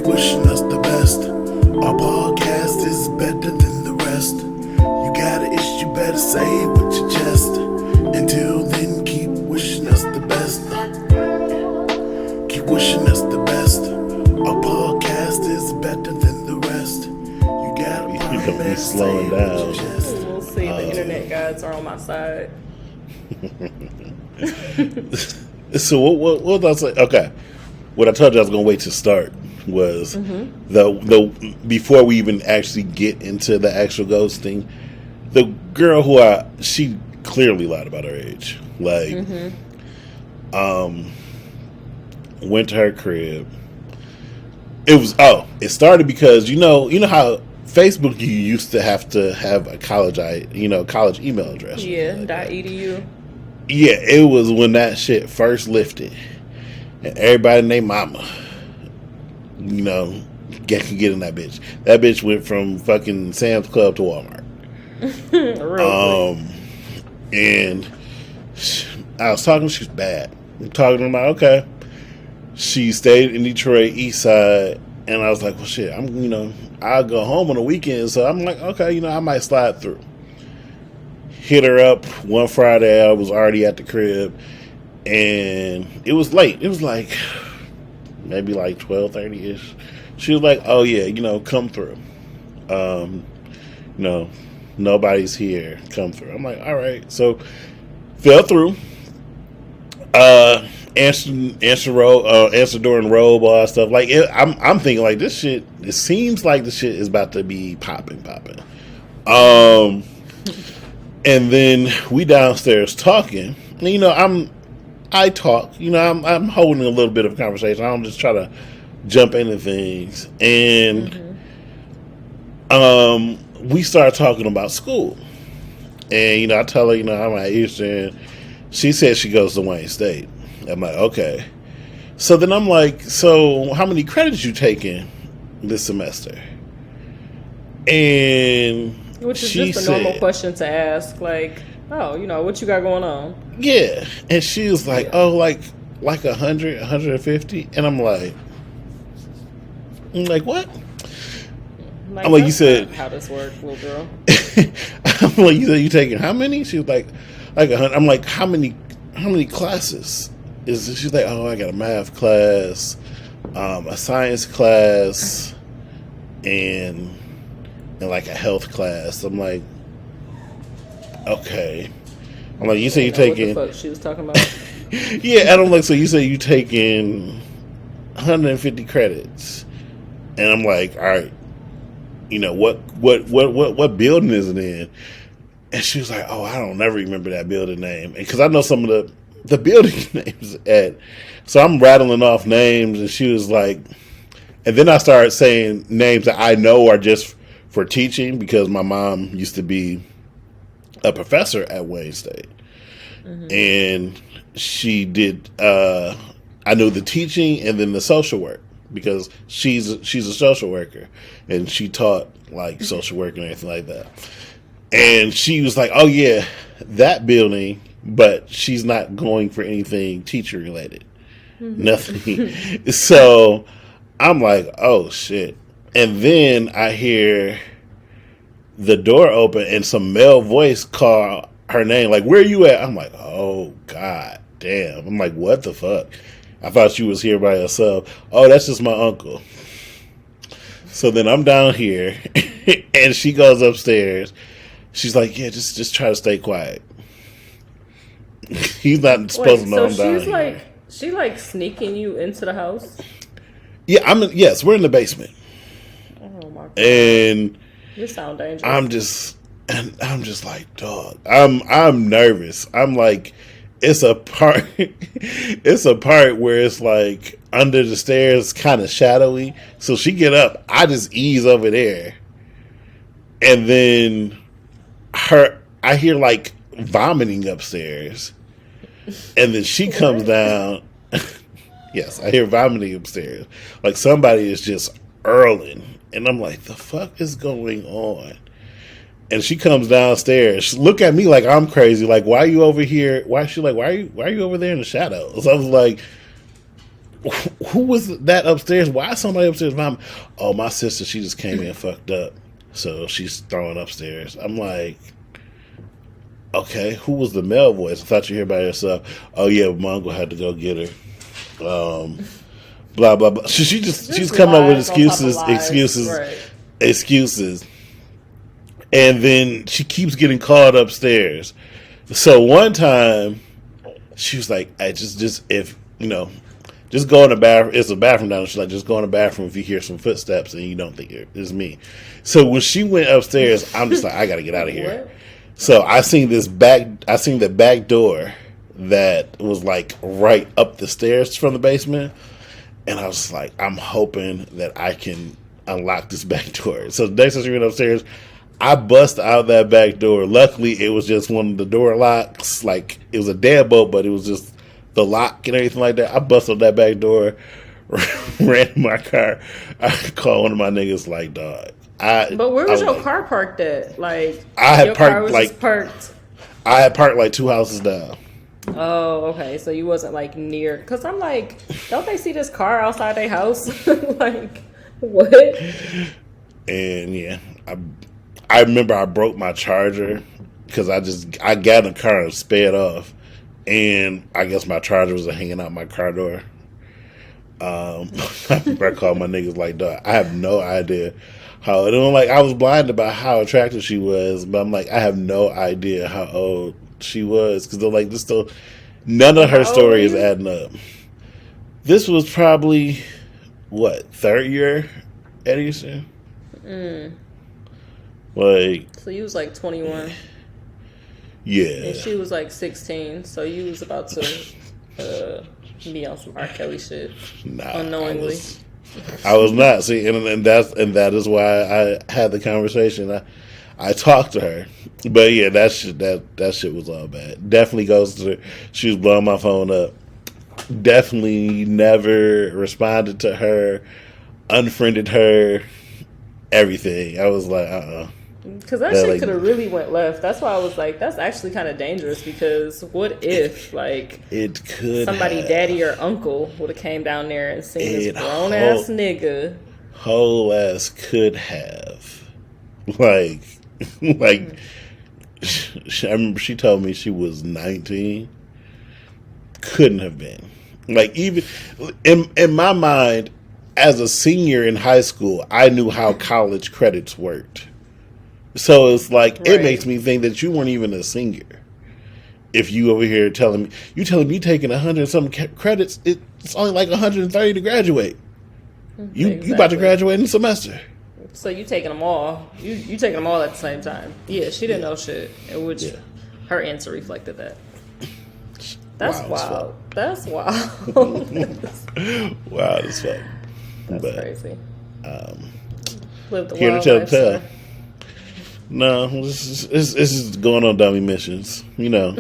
keep wishing us the best. Our podcast is better than the rest. You got an issue, better say it with your chest. Until then, keep wishing us the best. Keep wishing us the best. Our podcast is better than the rest. You got a You be slowing down. We'll see. The internet gods are on my side. So what was I saying? Okay, what I told you I was gonna wait to start was the before we even actually get into the actual ghosting. The girl who she clearly lied about her age. Like, went to her crib. It started because you know how Facebook you used to have a college email address. Yeah, like .edu. Yeah, it was when that shit first lifted, and everybody named mama, get in that bitch. That bitch went from fucking Sam's Club to Walmart. And I was talking. She's bad. I'm talking about okay. She stayed in Detroit, East Side, and I was like, well, shit. I'll go home on the weekend, so I'm like, okay, I might slide through. Hit her up one Friday. I was already at the crib, and it was late. It was like maybe like 12:30ish. She was like, "Oh yeah, come through. Nobody's here. Come through." I'm like, "All right." So fell through. Answer door and robe, all that stuff. Like I'm thinking like this shit. It seems like the shit is about to be popping. And then we downstairs talking. And, I talk. I'm holding a little bit of a conversation. I don't just try to jump into things. And we started talking about school. And I tell her, I'm at Eastern. She said she goes to Wayne State. I'm like, okay. So then I'm like, so how many credits you taking this semester? And which is just a normal question to ask, like, oh, what you got going on? Yeah. And she was like, oh, like 100, 150. And I'm like, what? Like, I'm like, you said how this works, little girl. I'm like, you said you taking how many? She was like 100. I'm like, how many classes is this? She's like, oh, I got a math class, a science class, and like a health class. I'm like, okay. I'm like, you say you taking what the fuck she was talking about. Yeah, and I'm like, so you say you taking 150 credits. And I'm like, all right, what building is it in? And she was like, oh, I don't never remember that building name. And because I know some of the building names so I'm rattling off names, and she was like, and then I started saying names that I know are just for teaching, because my mom used to be a professor at Wayne State. And she did, I knew the teaching and then the social work, because she's a social worker, and she taught like social work and everything like that. And she was like, oh yeah, that building, but she's not going for anything teacher related. Nothing. So I'm like, oh shit. And then I hear the door open and some male voice call her name, like, where are you at? I'm like, oh god damn. I'm like, what the fuck? I thought she was here by herself. Oh, that's just my uncle. So then I'm down here and she goes upstairs. She's like, yeah, just try to stay quiet. He's not supposed to know I'm down here. She like sneaking you into the house? Yeah, yes, we're in the basement. Oh my god. And you sound dangerous. I'm just like, dog. I'm nervous. I'm like, it's a part where it's like under the stairs, kind of shadowy. So she get up, I just ease over there, and then I hear like vomiting upstairs, and then she comes down. Yes, I hear vomiting upstairs, like somebody is just hurling, and I'm like, the fuck is going on? And she comes downstairs. She look at me like I'm crazy. Like, why are you over here? Why is she like, why are you over there in the shadows? I was like, who was that upstairs? Why is somebody upstairs? Mom, oh, my sister, she just came in fucked up. So she's throwing upstairs. I'm like, okay, who was the male voice? I thought you were here by yourself. Oh, yeah, my uncle had to go get her. Blah, blah, blah. She's coming up with excuses. And then she keeps getting called upstairs. So one time, she was like, just go in the bathroom. It's a bathroom down there. She's like, just go in the bathroom if you hear some footsteps and you don't think it's me. So when she went upstairs, I'm just like, I got to get out of here. What? So I seen the back door that was like right up the stairs from the basement. And I was like, I'm hoping that I can unlock this back door. So the next time she went upstairs, I bust out that back door. Luckily, it was just one of the door locks. Like, it was a deadbolt, but it was just the lock and everything like that. I busted that back door, ran in my car. I called one of my niggas like, dog. But where was your car parked at? Like, I had your parked car was like just parked. I had parked like 2 houses down. Oh, okay. So you wasn't like near, because I'm like, don't they see this car outside their house? Like, what? And yeah, I remember I broke my charger because I got in the car and sped off, and I guess my charger was hanging out my car door. I remember I called my niggas like, dog, I have no idea how. And like, I was blinded by how attractive she was, but I'm like, I have no idea how old she was, because they're like, this still, none of her story is adding up. This was probably what, third year at Eastern. Like, So you was like 21. Yeah. And she was like 16. So you was about to be on some R. Kelly shit. Nah, unknowingly. I was not. See, and that is why I had the conversation. I talked to her, but yeah, that shit was all bad. Definitely goes to. She was blowing my phone up. Definitely never responded to her. Unfriended her. Everything. I was like, Because that shit could have really went left. That's why I was like, that's actually kind of dangerous, because what if, like, it could somebody, daddy or uncle, would have came down there and seen this grown-ass nigga. Whole ass could have. Like, I remember she told me she was 19. Couldn't have been. Like, even, in my mind, as a senior in high school, I knew how college credits worked. So it's like, It makes me think that you weren't even a senior. If you over here telling me you taking 100 something credits, it's only like 130 to graduate. You about to graduate in a semester. So you taking them all. You taking them all at the same time. Yeah, she didn't know shit, which her answer reflected that. That's wild. That's wild. Wild as fuck. That's crazy. Lived the here to tell the tale. No, this is going on dummy missions. You know,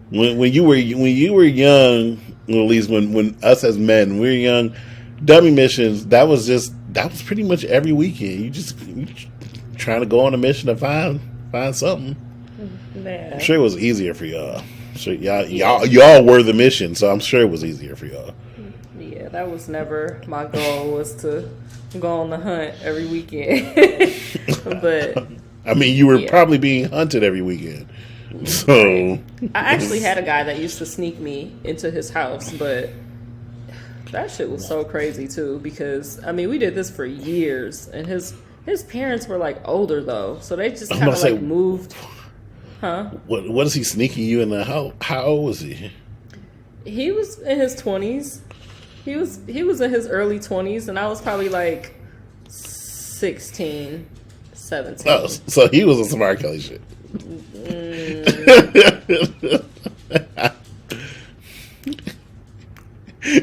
when you were young, or at least when us as men we were young, dummy missions. That was pretty much every weekend. You trying to go on a mission to find something. Man. I'm sure it was easier for y'all. So y'all were the mission, so I'm sure it was easier for y'all. Yeah, that was never my goal, was to go on the hunt every weekend. But I mean, you were probably being hunted every weekend. So I actually had a guy that used to sneak me into his house, but that shit was so crazy too, because I mean, we did this for years, and his parents were like older though, so they just kind of like moved. Huh? What is he sneaking you in the house? How old was he? He was in his 20s. He was in his early 20s, and I was probably like 16, 17. Oh, so he was on some R. Kelly shit.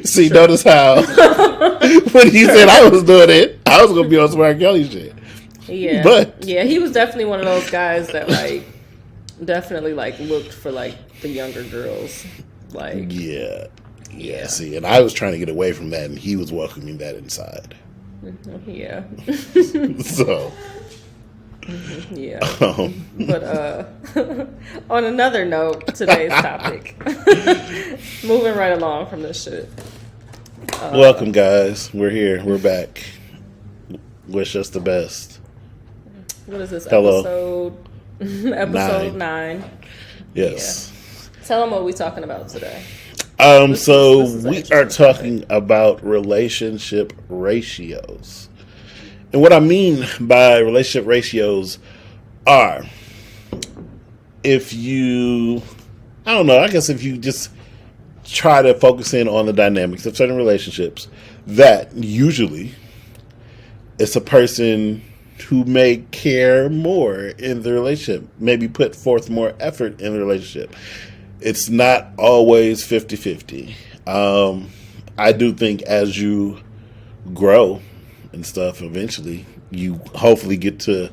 See, notice how when he said I was doing it, I was going to be on some R. Kelly shit. Yeah. But yeah, he was definitely one of those guys that like definitely like looked for like the younger girls. Like yeah. See, and I was trying to get away from that, and he was welcoming that inside. Yeah. So. Yeah. But on another note, today's topic. Moving right along from this shit. Welcome, guys. We're here. We're back. Wish us the best. What is this Hello. episode? Episode 9. Yes. Yeah. Tell them what we're talking about today. So this is we interesting are talking about relationship ratios. And what I mean by relationship ratios are if you, I don't know, I guess if you just try to focus in on the dynamics of certain relationships, that usually it's a person who may care more in the relationship, maybe put forth more effort in the relationship. It's not always 50-50. I do think as you grow and stuff, eventually you hopefully get to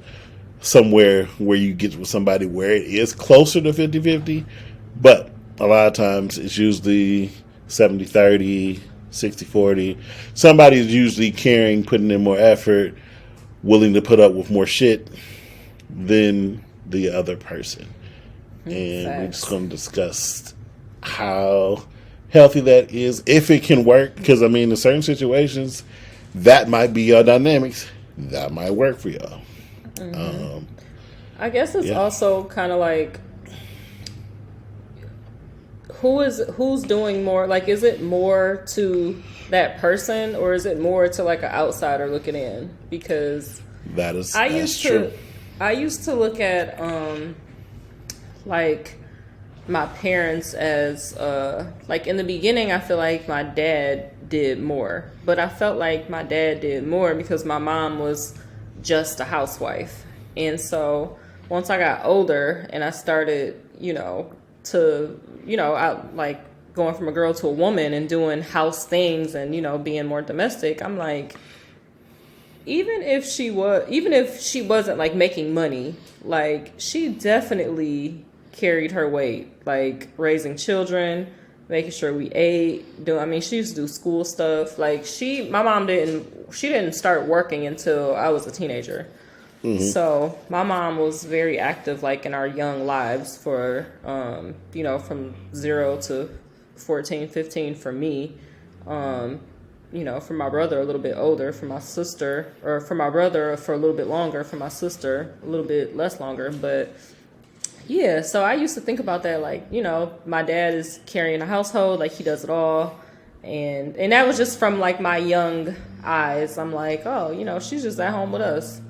somewhere where you get with somebody where it is closer to 50-50. But a lot of times it's usually 70-30, 60-40. Somebody's usually caring, putting in more effort, willing to put up with more shit than the other person. And we're just going to discuss how healthy that is, if it can work. Because, I mean, in certain situations, that might be your dynamics. That might work for y'all. Mm-hmm. I guess it's also kind of like, who's doing more? Like, is it more to that person, or is it more to like an outsider looking in? Because that's true. I used to look at like my parents as like in the beginning I feel like my dad did more, but I felt like my dad did more because my mom was just a housewife. And so once I got older and I started, I like going from a girl to a woman and doing house things and, being more domestic, I'm like, even if she wasn't like making money, like she definitely carried her weight, like raising children, making sure we ate. She used to do school stuff. Like my mom didn't start working until I was a teenager. Mm-hmm. So my mom was very active, like in our young lives for, from 0 to 14, 15 for me. For my brother a little bit older, for my sister, or for my brother for a little bit longer, for my sister a little bit less longer. But yeah, so I used to think about that, like, my dad is carrying a household, like he does it all. And that was just from like my young eyes. I'm like, oh, she's just at home with us.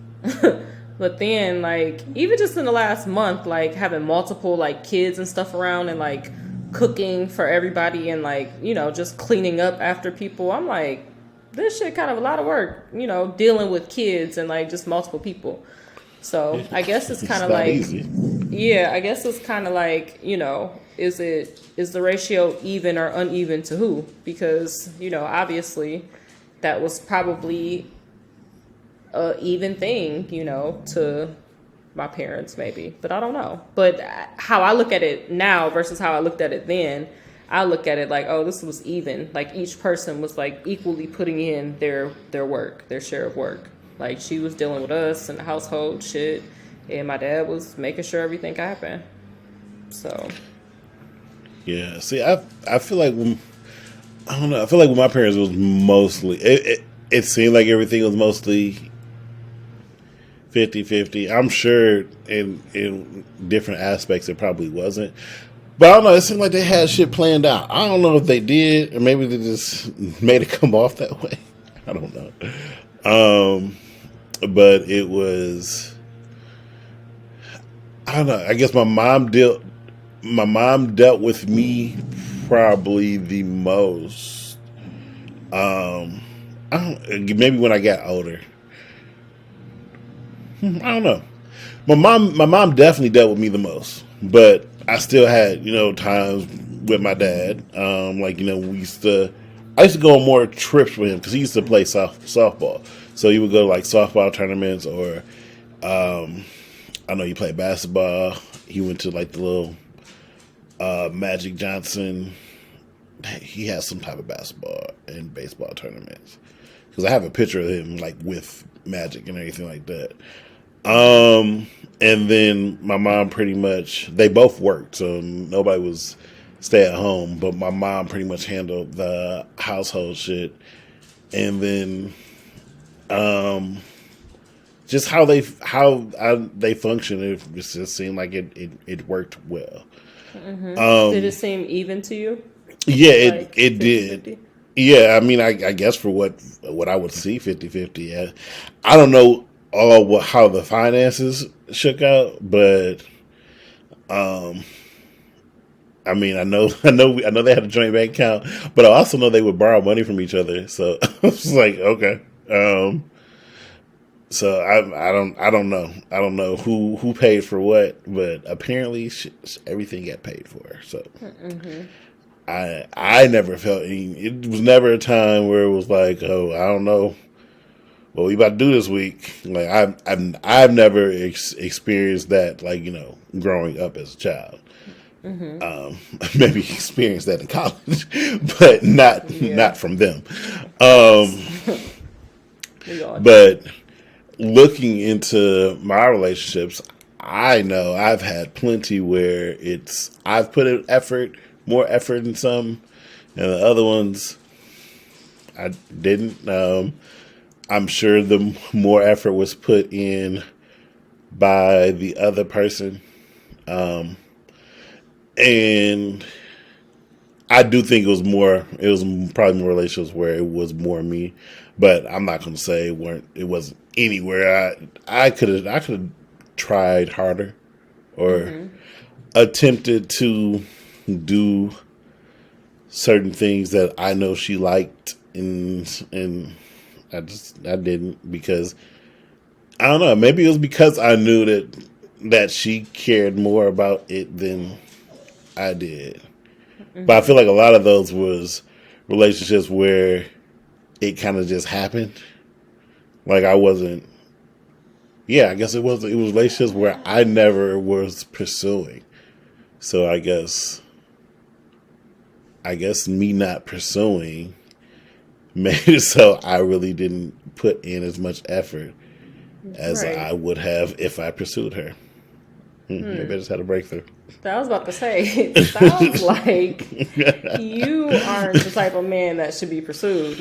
But then like, even just in the last month, like having multiple like kids and stuff around and like cooking for everybody and like, just cleaning up after people, I'm like, this shit kind of a lot of work, dealing with kids and like just multiple people. So I guess it's kind of like easy. Yeah, I guess it's kind of like, is the ratio even or uneven to who? Because, obviously that was probably a even thing, to my parents maybe, but I don't know. But how I look at it now versus how I looked at it then, I look at it like, oh, this was even. Like each person was like equally putting in their work, their share of work. Like she was dealing with us and the household shit, and my dad was making sure everything happened. So yeah, see, I feel like I don't know. I feel like with my parents it was mostly it seemed like everything was mostly 50-50. I'm sure in different aspects it probably wasn't. But I don't know, it seemed like they had shit planned out. I don't know if they did, or maybe they just made it come off that way. I don't know. But it was, I don't know, I guess my mom dealt with me probably the most. Maybe when I got older. I don't know. My mom definitely dealt with me the most, but I still had, times with my dad. I used to go on more trips with him because he used to play softball. So he would go to like softball tournaments, or I know he played basketball. He went to like the little Magic Johnson. He has some type of basketball and baseball tournaments, because I have a picture of him like with Magic and everything like that. And then my mom, pretty much, they both worked, so nobody was stay at home, but my mom pretty much handled the household shit. And then just how they function, it just seemed like it worked well. Did it seem even to you? Yeah, Like it 50-50? did. Yeah, I mean, I guess for what I would see 50-50. Yeah. I don't know how the finances shook out, but I mean, I know they had a joint bank account, but I also know they would borrow money from each other. So I was like, okay. So I don't know. I don't know who paid for what, but apparently everything got paid for. So I never felt any. It was never a time where it was like, oh, I don't know what we about to do this week. Like I've never experienced that. Like, you know, growing up as a child. Maybe experienced that in college, but not from them. We all But looking into my relationships, I know I've had plenty where I've put in more effort in some, and the other ones I didn't. I'm sure the more effort was put in by the other person. And I do think it was probably more relationships where it was more me, but I'm not going to say it wasn't anywhere. I could have tried harder or attempted to do certain things that I know she liked, and I didn't, because I don't know, maybe it was because I knew that she cared more about it than I did. But I feel like a lot of those was relationships where it kind of just happened. Like I wasn't. Yeah, I guess it was relationships where I never was pursuing. So I guess me not pursuing made it so I really didn't put in as much effort as I would have if I pursued her. Maybe I just had a breakthrough. I was about to say, it sounds like you aren't the type of man that should be pursued.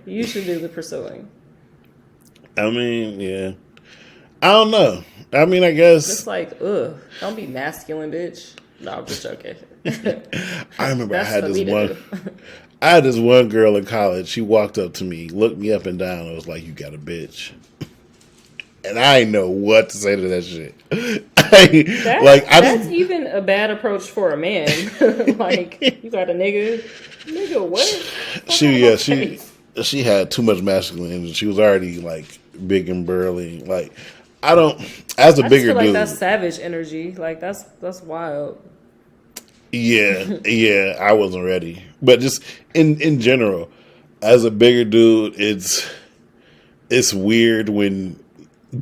You should do the pursuing. I mean, yeah. I don't know. I mean, I guess. It's like, ugh, don't be masculine, bitch. No, I'm just joking. I remember I That's had for me this to one. do. I had this one girl in college. She walked up to me, looked me up and down, and was like, "You got a bitch." And I didn't know what to say to that shit. That's even a bad approach for a man. Like, you got a nigga what? She had too much masculine energy. She was already like big and burly. Like I don't, as a I bigger just feel like dude. that's savage energy. Like that's wild. Yeah, I wasn't ready. But just in general, as a bigger dude, it's weird when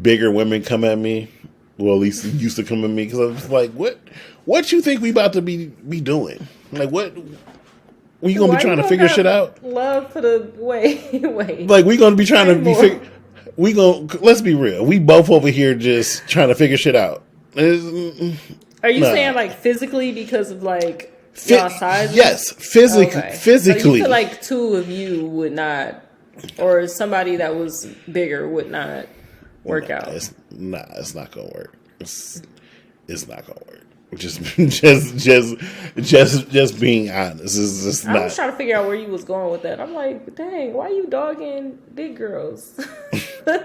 bigger women come at me. Well, at least it used to come at me, because I was like, what you think we about to be doing? Like, what? We gonna be trying to figure shit out? Love for the wait. Like, we gonna be trying to be let's be real. We both over here just trying to figure shit out. Are you saying like physically because of like y'all sizes? Yes, physically. Okay. Physically. So you feel like two of you would not, or somebody that was bigger would not work out. It's not gonna work. It's not gonna work. Just being honest. It's just not. I was trying to figure out where you was going with that. I'm like, dang, why you dogging big girls?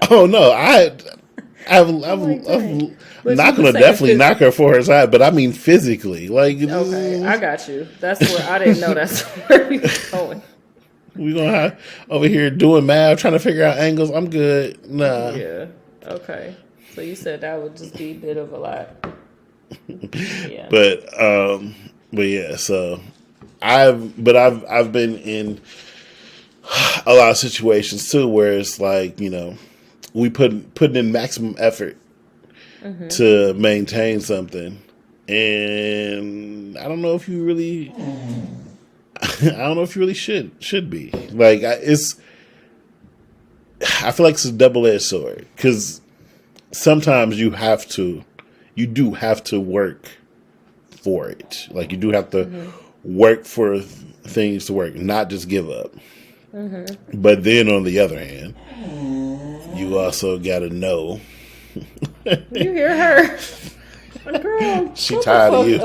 Oh no, I'm not gonna definitely knock her for her side, but I mean physically. Like, okay, I got you. That's where I didn't know that's where you was going. We gonna have over here doing math, trying to figure out angles. I'm good. Nah. Yeah. Okay. So you said that would just be a bit of a lot. Yeah. But yeah. So I've been in a lot of situations too where it's like, you know, we putting in maximum effort to maintain something, and I don't know if you really should be like, I feel like it's a double-edged sword, because sometimes you do have to work for it. Like, you do have to work for things to work, not just give up. Mm-hmm. But then on the other hand, you also got to know. You hear her? Girl, she tired of you.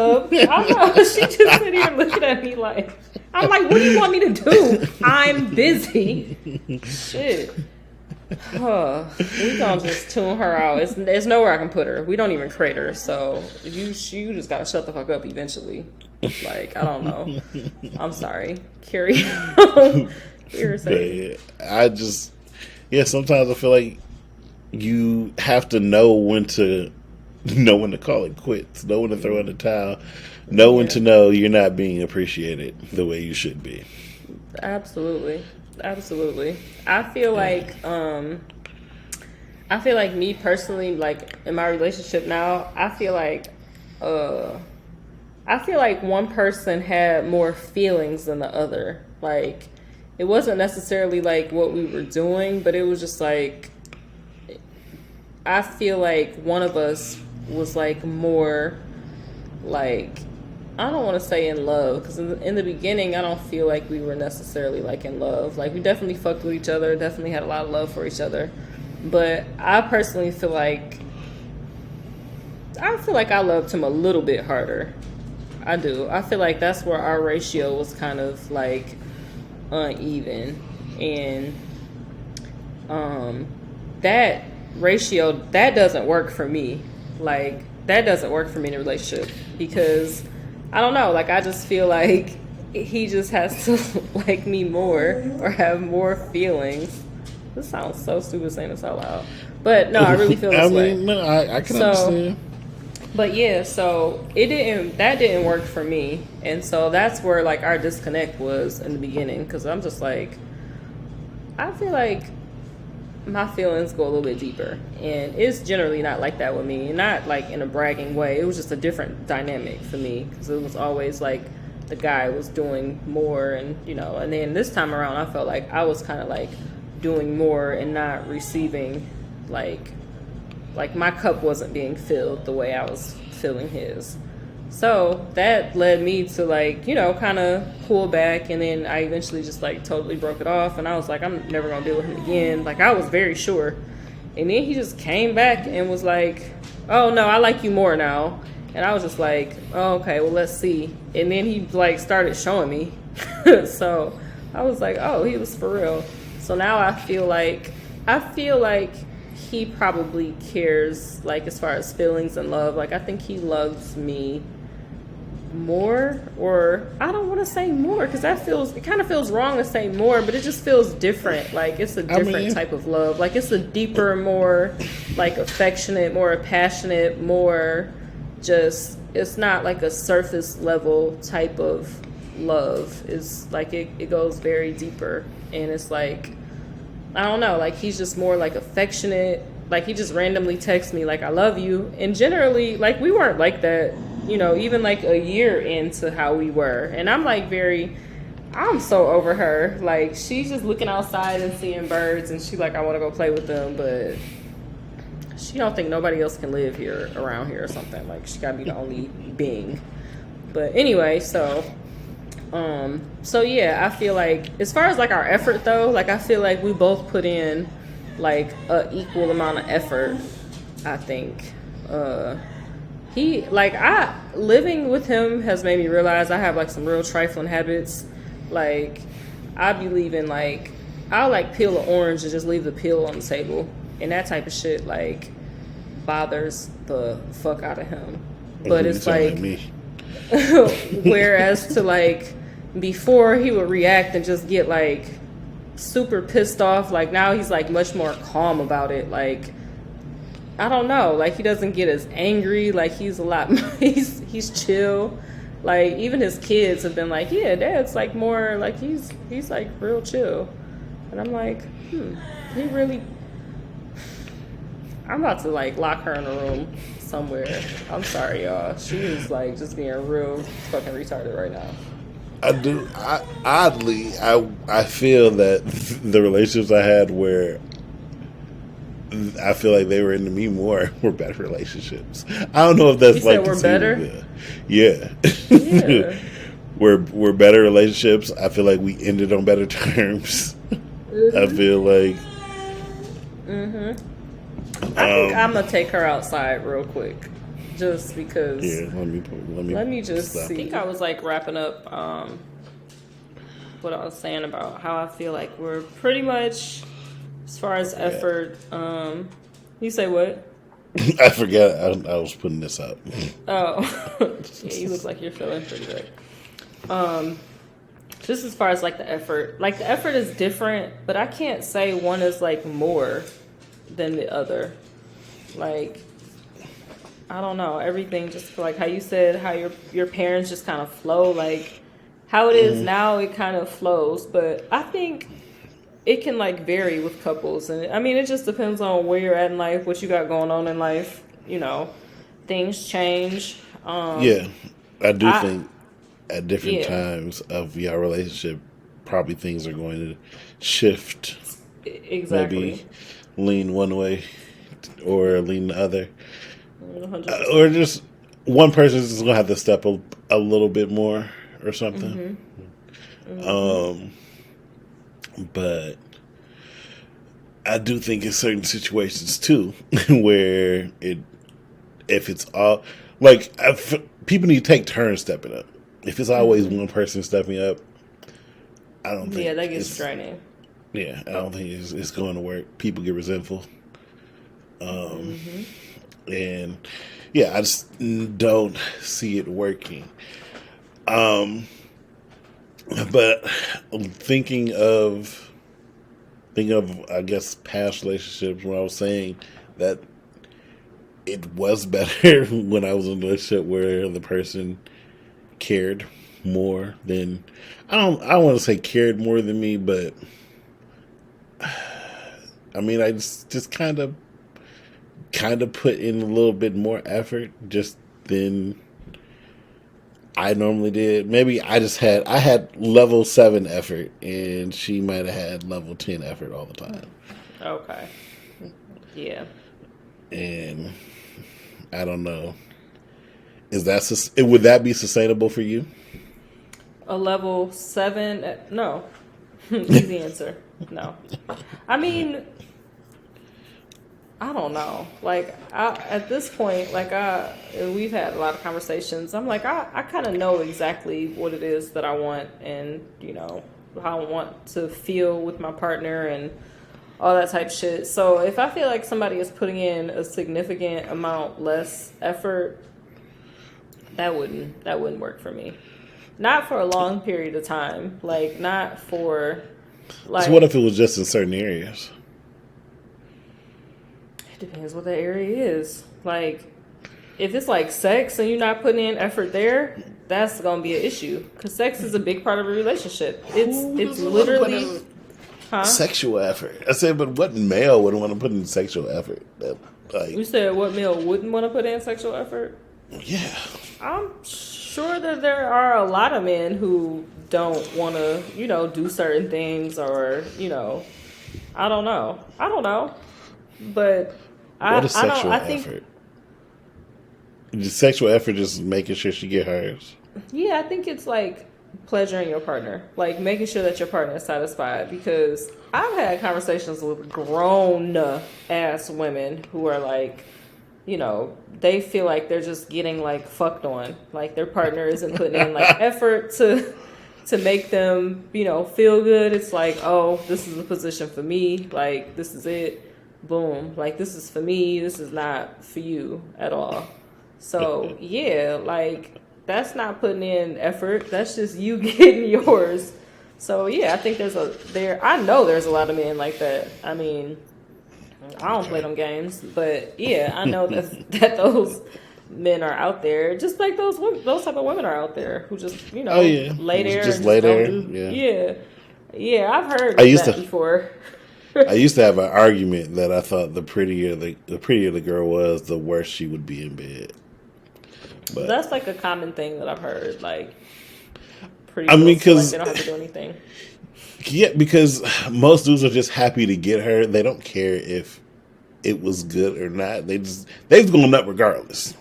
I know. She just sitting here looking at me like, I'm like, what do you want me to do? I'm busy. Shit. We gonna just tune her out. There's nowhere I can put her. We don't even crate her. So you just gotta shut the fuck up eventually. Like, I don't know. I'm sorry. Carry on. Irritating. Sometimes I feel like you have to know when to call it quits, know when to throw in the towel, know when to know you're not being appreciated the way you should be. Absolutely. I feel like me personally, like in my relationship now, I feel like one person had more feelings than the other. Like, it wasn't necessarily like what we were doing, but it was just like, I feel like one of us was like more like, I don't want to say in love, because in the beginning I don't feel like we were necessarily like in love. Like, we definitely fucked with each other, definitely had a lot of love for each other, but I personally feel like I loved him a little bit harder. I do. I feel like that's where our ratio was kind of like uneven, and that ratio, that doesn't work for me. Like, that doesn't work for me in a relationship, because I don't know, like, I just feel like he just has to like me more or have more feelings. This sounds so stupid saying this out loud, but no, I really feel this way. No, I can understand. But yeah, so that didn't work for me, and so that's where like our disconnect was in the beginning, because I'm just like, I feel like my feelings go a little bit deeper, and it's generally not like that with me, and not like in a bragging way. It was just a different dynamic for me, because it was always like the guy was doing more, and and then this time around I felt like I was kind of like doing more and not receiving, like my cup wasn't being filled the way I was filling his. So that led me to like, kind of pull back, and then I eventually just like totally broke it off, and I was like, I'm never gonna deal with him again. Like, I was very sure. And then he just came back and was like, oh no, I like you more now. And I was just like, oh, okay, well, let's see. And then he like started showing me. So I was like, oh, he was for real. So now I feel like he probably cares, like, as far as feelings and love. Like, I think he loves me more, or I don't want to say more, because it kind of feels wrong to say more, but it just feels different. Like, it's a different type of love. Like, it's a deeper, more like affectionate, more passionate, more just, it's not like a surface level type of love. It's like it goes very deeper, and it's like, I don't know, like, he's just more like affectionate. Like, he just randomly texts me like, I love you. And generally, like, we weren't like that, even like a year into how we were. And I'm like I'm so over her. Like, she's just looking outside and seeing birds, and she like, I want to go play with them, but she don't think nobody else can live here, around here or something. Like, she gotta be the only being. But anyway, so yeah, I feel like, as far as like our effort though, like, I feel like we both put in like a equal amount of effort. I think living with him has made me realize I have like some real trifling habits. Like, I be leaving, like, I'll like peel an orange and just leave the peel on the table, and that type of shit like bothers the fuck out of him. But it's like whereas to like before, he would react and just get like super pissed off. Like, now he's like much more calm about it. Like, I don't know, like, he doesn't get as angry. Like, he's a lot he's chill. Like, even his kids have been like, yeah, Dad's like more like, he's like real chill. And I'm like, he really, I'm about to like lock her in a room somewhere. I'm sorry, y'all. She is like just being real fucking retarded right now. I feel that the relationships I had where I feel like they were into me more were better relationships. I don't know if that's, you like, said we're better. Yeah. we're better relationships. I feel like we ended on better terms. I feel like. I think I'm gonna take her outside real quick, just because. Yeah, Let me just stop. see. I think I was like wrapping up what I was saying about how I feel like we're pretty much, as far as effort. You say what? I forgot I was putting this up. Oh, yeah, you look like you're feeling pretty good. Just as far as like the effort is different, but I can't say one is like more than the other. Like, I don't know, everything just like how you said, how your parents just kind of flow, like how it is now, it kind of flows. But I think it can like vary with couples, and I mean it just depends on where you're at in life, what you got going on in life. You know, things change. Yeah, I do think at different times of your relationship, probably things are going to shift. Exactly. Maybe lean one way or lean the other. 100%. Or just one person is going to have to step a little bit more or something. But I do think in certain situations too, where if it's all like people need to take turns stepping up. If it's always one person stepping up, I don't think. Yeah, that gets draining. Yeah, I don't think it's going to work. People get resentful. And yeah, I just don't see it working. But thinking of I guess past relationships, when I was saying that it was better when I was in a relationship where the person cared more than I don't want to say cared more than me, but I mean I just kind of put in a little bit more effort just than I normally did. Maybe I had level 7 effort and she might have had level 10 effort all the time. Okay. Yeah. And I don't know. Would that be sustainable for you? A level 7? No. Easy answer. No. I mean, I don't know. Like, at this point, like, we've had a lot of conversations. I'm like, I kind of know exactly what it is that I want, and, you know, how I want to feel with my partner and all that type shit. So if I feel like somebody is putting in a significant amount less effort, that wouldn't work for me. Not for a long period of time. Like, not for, like... So what if it was just in certain areas? It depends what that area is. Like, if it's like sex and you're not putting in effort there, that's going to be an issue. Because sex is a big part of a relationship. It's literally... Huh? Sexual effort. I said, but what male would want to put in sexual effort? You said what male wouldn't want to put in sexual effort? Yeah. I'm sure that there are a lot of men who don't want to, you know, do certain things, or, you know, I don't know. But what is sexual effort? Sexual effort is making sure she get hers. Yeah, I think it's like pleasuring your partner, like making sure that your partner is satisfied. Because I've had conversations with grown ass women who are like, you know, they feel like they're just getting like fucked on, like their partner isn't putting in like effort to make them, you know, feel good. It's like, oh, this is a position for me, like this is it, boom, like this is for me, this is not for you at all. So yeah, like that's not putting in effort, that's just you getting yours. So yeah, I think I know there's a lot of men like that. I mean, I don't play them games, but yeah, I know that those men are out there, just like those type of women are out there who just, you know, lay there just and lay there. Yeah. I've heard that before. I used to have an argument that I thought the prettier the girl was, the worse she would be in bed. But that's like a common thing that I've heard. Like, pretty. I mean, because they don't have to do anything. Yeah, because most dudes are just happy to get her. They don't care if it was good or not. They're gonna nut regardless.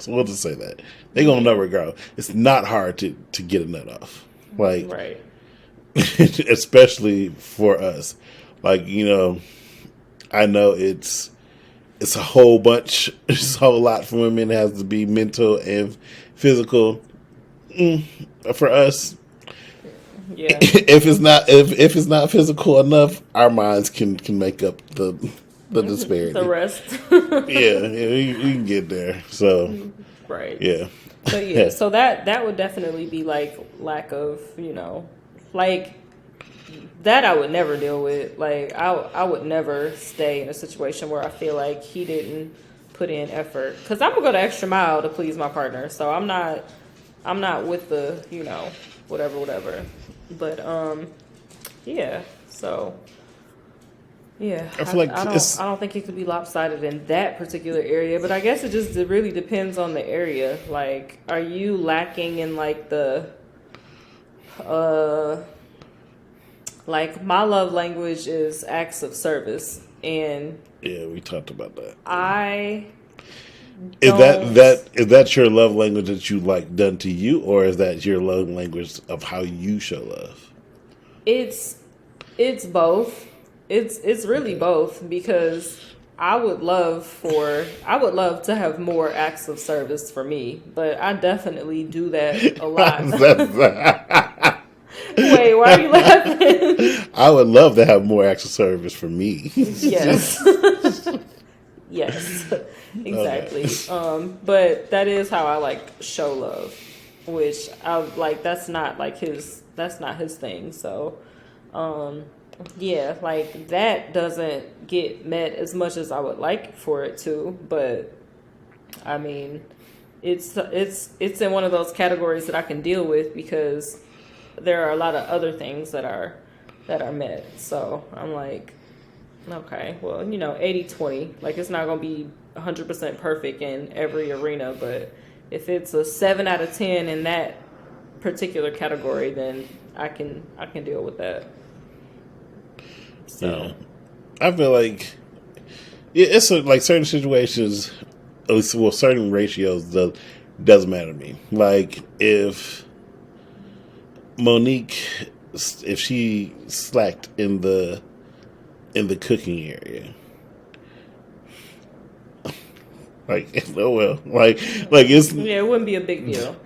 We'll just say that they're gonna know regardless. It's not hard to get a nut off, like Right. especially for us. Like I know it's a whole bunch. It's a whole lot for women. It has to be mental and physical. For us, Yeah. if it's not physical enough, our minds can make up the disparity. The rest. Yeah, we can get there. So Right. yeah, So yeah, so that would definitely be like lack of, like that I would never deal with. Like I would never stay in a situation where I feel like he didn't put in effort, because I'm gonna go the extra mile to please my partner. So I'm not with the whatever. But yeah. So yeah, I feel like I don't think it could be lopsided in that particular area, but I guess it really depends on the area. Like, are you lacking in like the like my love language is acts of service, and yeah, we talked about that. I Is don't, that your love language that you like done to you, or is that your love language of how you show love? it's both. It's really both, because I would love to have more acts of service for me, but I definitely do that a lot. Wait, why are you laughing? I would love to have more acts of service for me. Yes. Yes. Exactly. Okay. But that is how I like show love, which I like. That's not his thing. So, yeah, like that doesn't get met as much as I would like for it to. But I mean, it's in one of those categories that I can deal with, because there are a lot of other things that are met. So I'm like, okay, well, 80-20. Like, it's not going to be 100% perfect in every arena, but if it's a 7 out of 10 in that particular category, then I can deal with that. So Yeah. I feel like it's like certain situations, well, certain ratios doesn't matter to me. Like if Monique, if she slacked in the cooking area, like oh well, like it's yeah, it wouldn't be a big deal.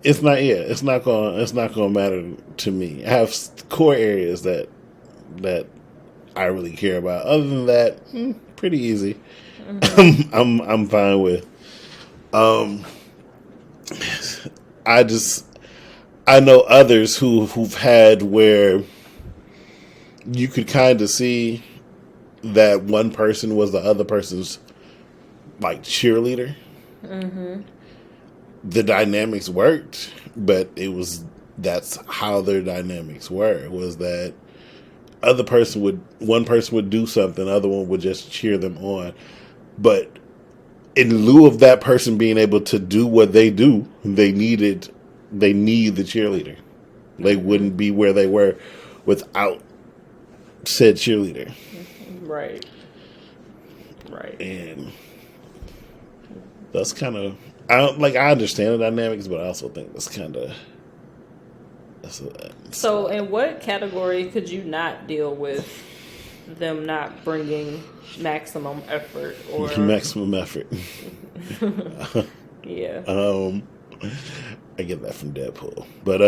it's not it's not gonna matter to me. I have core areas that I really care about. Other than that, pretty easy. Mm-hmm. I'm fine with. I know others who've had where you could kind of see that one person was the other person's like cheerleader. Mm-hmm. The dynamics worked, but that's how their dynamics were. Was that one person would do something, the other one would just cheer them on. But in lieu of that person being able to do what they do, they need the cheerleader. They wouldn't be where they were without said cheerleader. Right. And that's kind of, I understand the dynamics, but I also think that's kind of. So, in what category could you not deal with them not bringing maximum effort or maximum effort? Yeah. I get that from Deadpool, but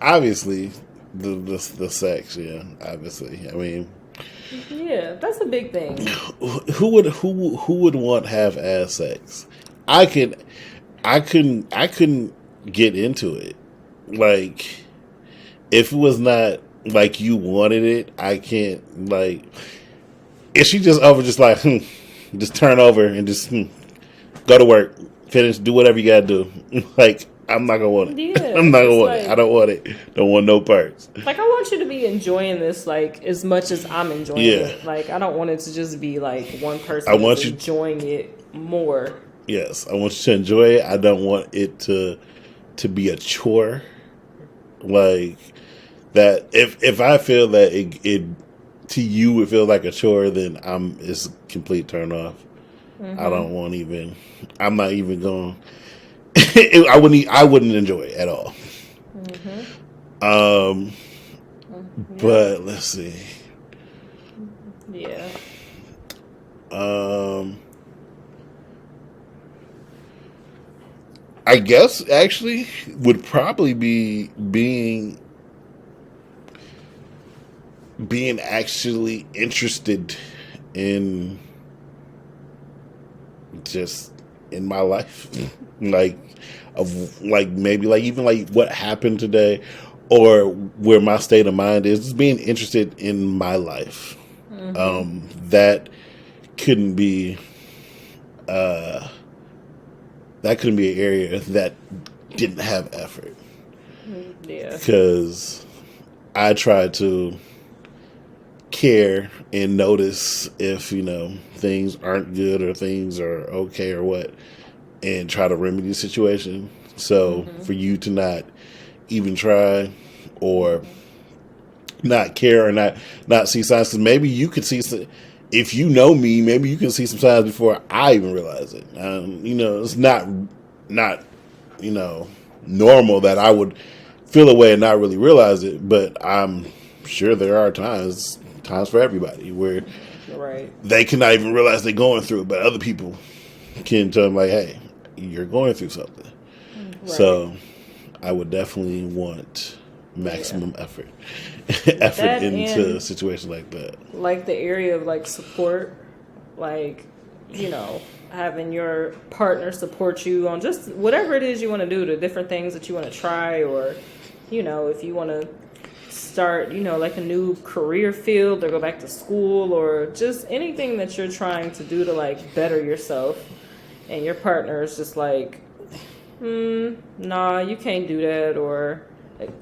obviously the sex, yeah, obviously. I mean, yeah, that's a big thing. Who would want half-ass sex? I couldn't get into it. Like, if it was not like you wanted it, I can't. Like, if she just like, just turn over and just go to work, finish, do whatever you gotta do. Like, I'm not gonna want it. Yeah, I'm not gonna want it. I don't want it. Don't want no parts. Like, I want you to be enjoying this like as much as I'm enjoying it. Like, I don't want it to just be like one person enjoying it more. Yes, I want you to enjoy it. I don't want it to be a chore. Like that. If I feel that to you it feels like a chore, then it's a complete turn off. I don't want even. I'm not even going. I wouldn't enjoy it at all. But let's see. Yeah. I guess actually would probably be being actually interested in just in my life, like maybe even like what happened today, or where my state of mind is. Just being interested in my life. That couldn't be an area that didn't have effort. Yeah. Because I try to care and notice if, things aren't good or things are okay or what, and try to remedy the situation. So for you to not even try or not care or not see signs, because maybe you could see some, if you know me, maybe you can see some signs before I even realize it. It's not normal that I would feel a way and not really realize it, but I'm sure there are times for everybody where they cannot even realize they're going through it, but other people can tell them like, hey, you're going through something. So I would definitely want maximum effort into a situation like that. Like the area of like support, like, having your partner support you on just whatever it is you want to do, the different things that you want to try, or, if you want to start, like a new career field or go back to school, or just anything that you're trying to do to like better yourself, and your partner is just like, nah, you can't do that, or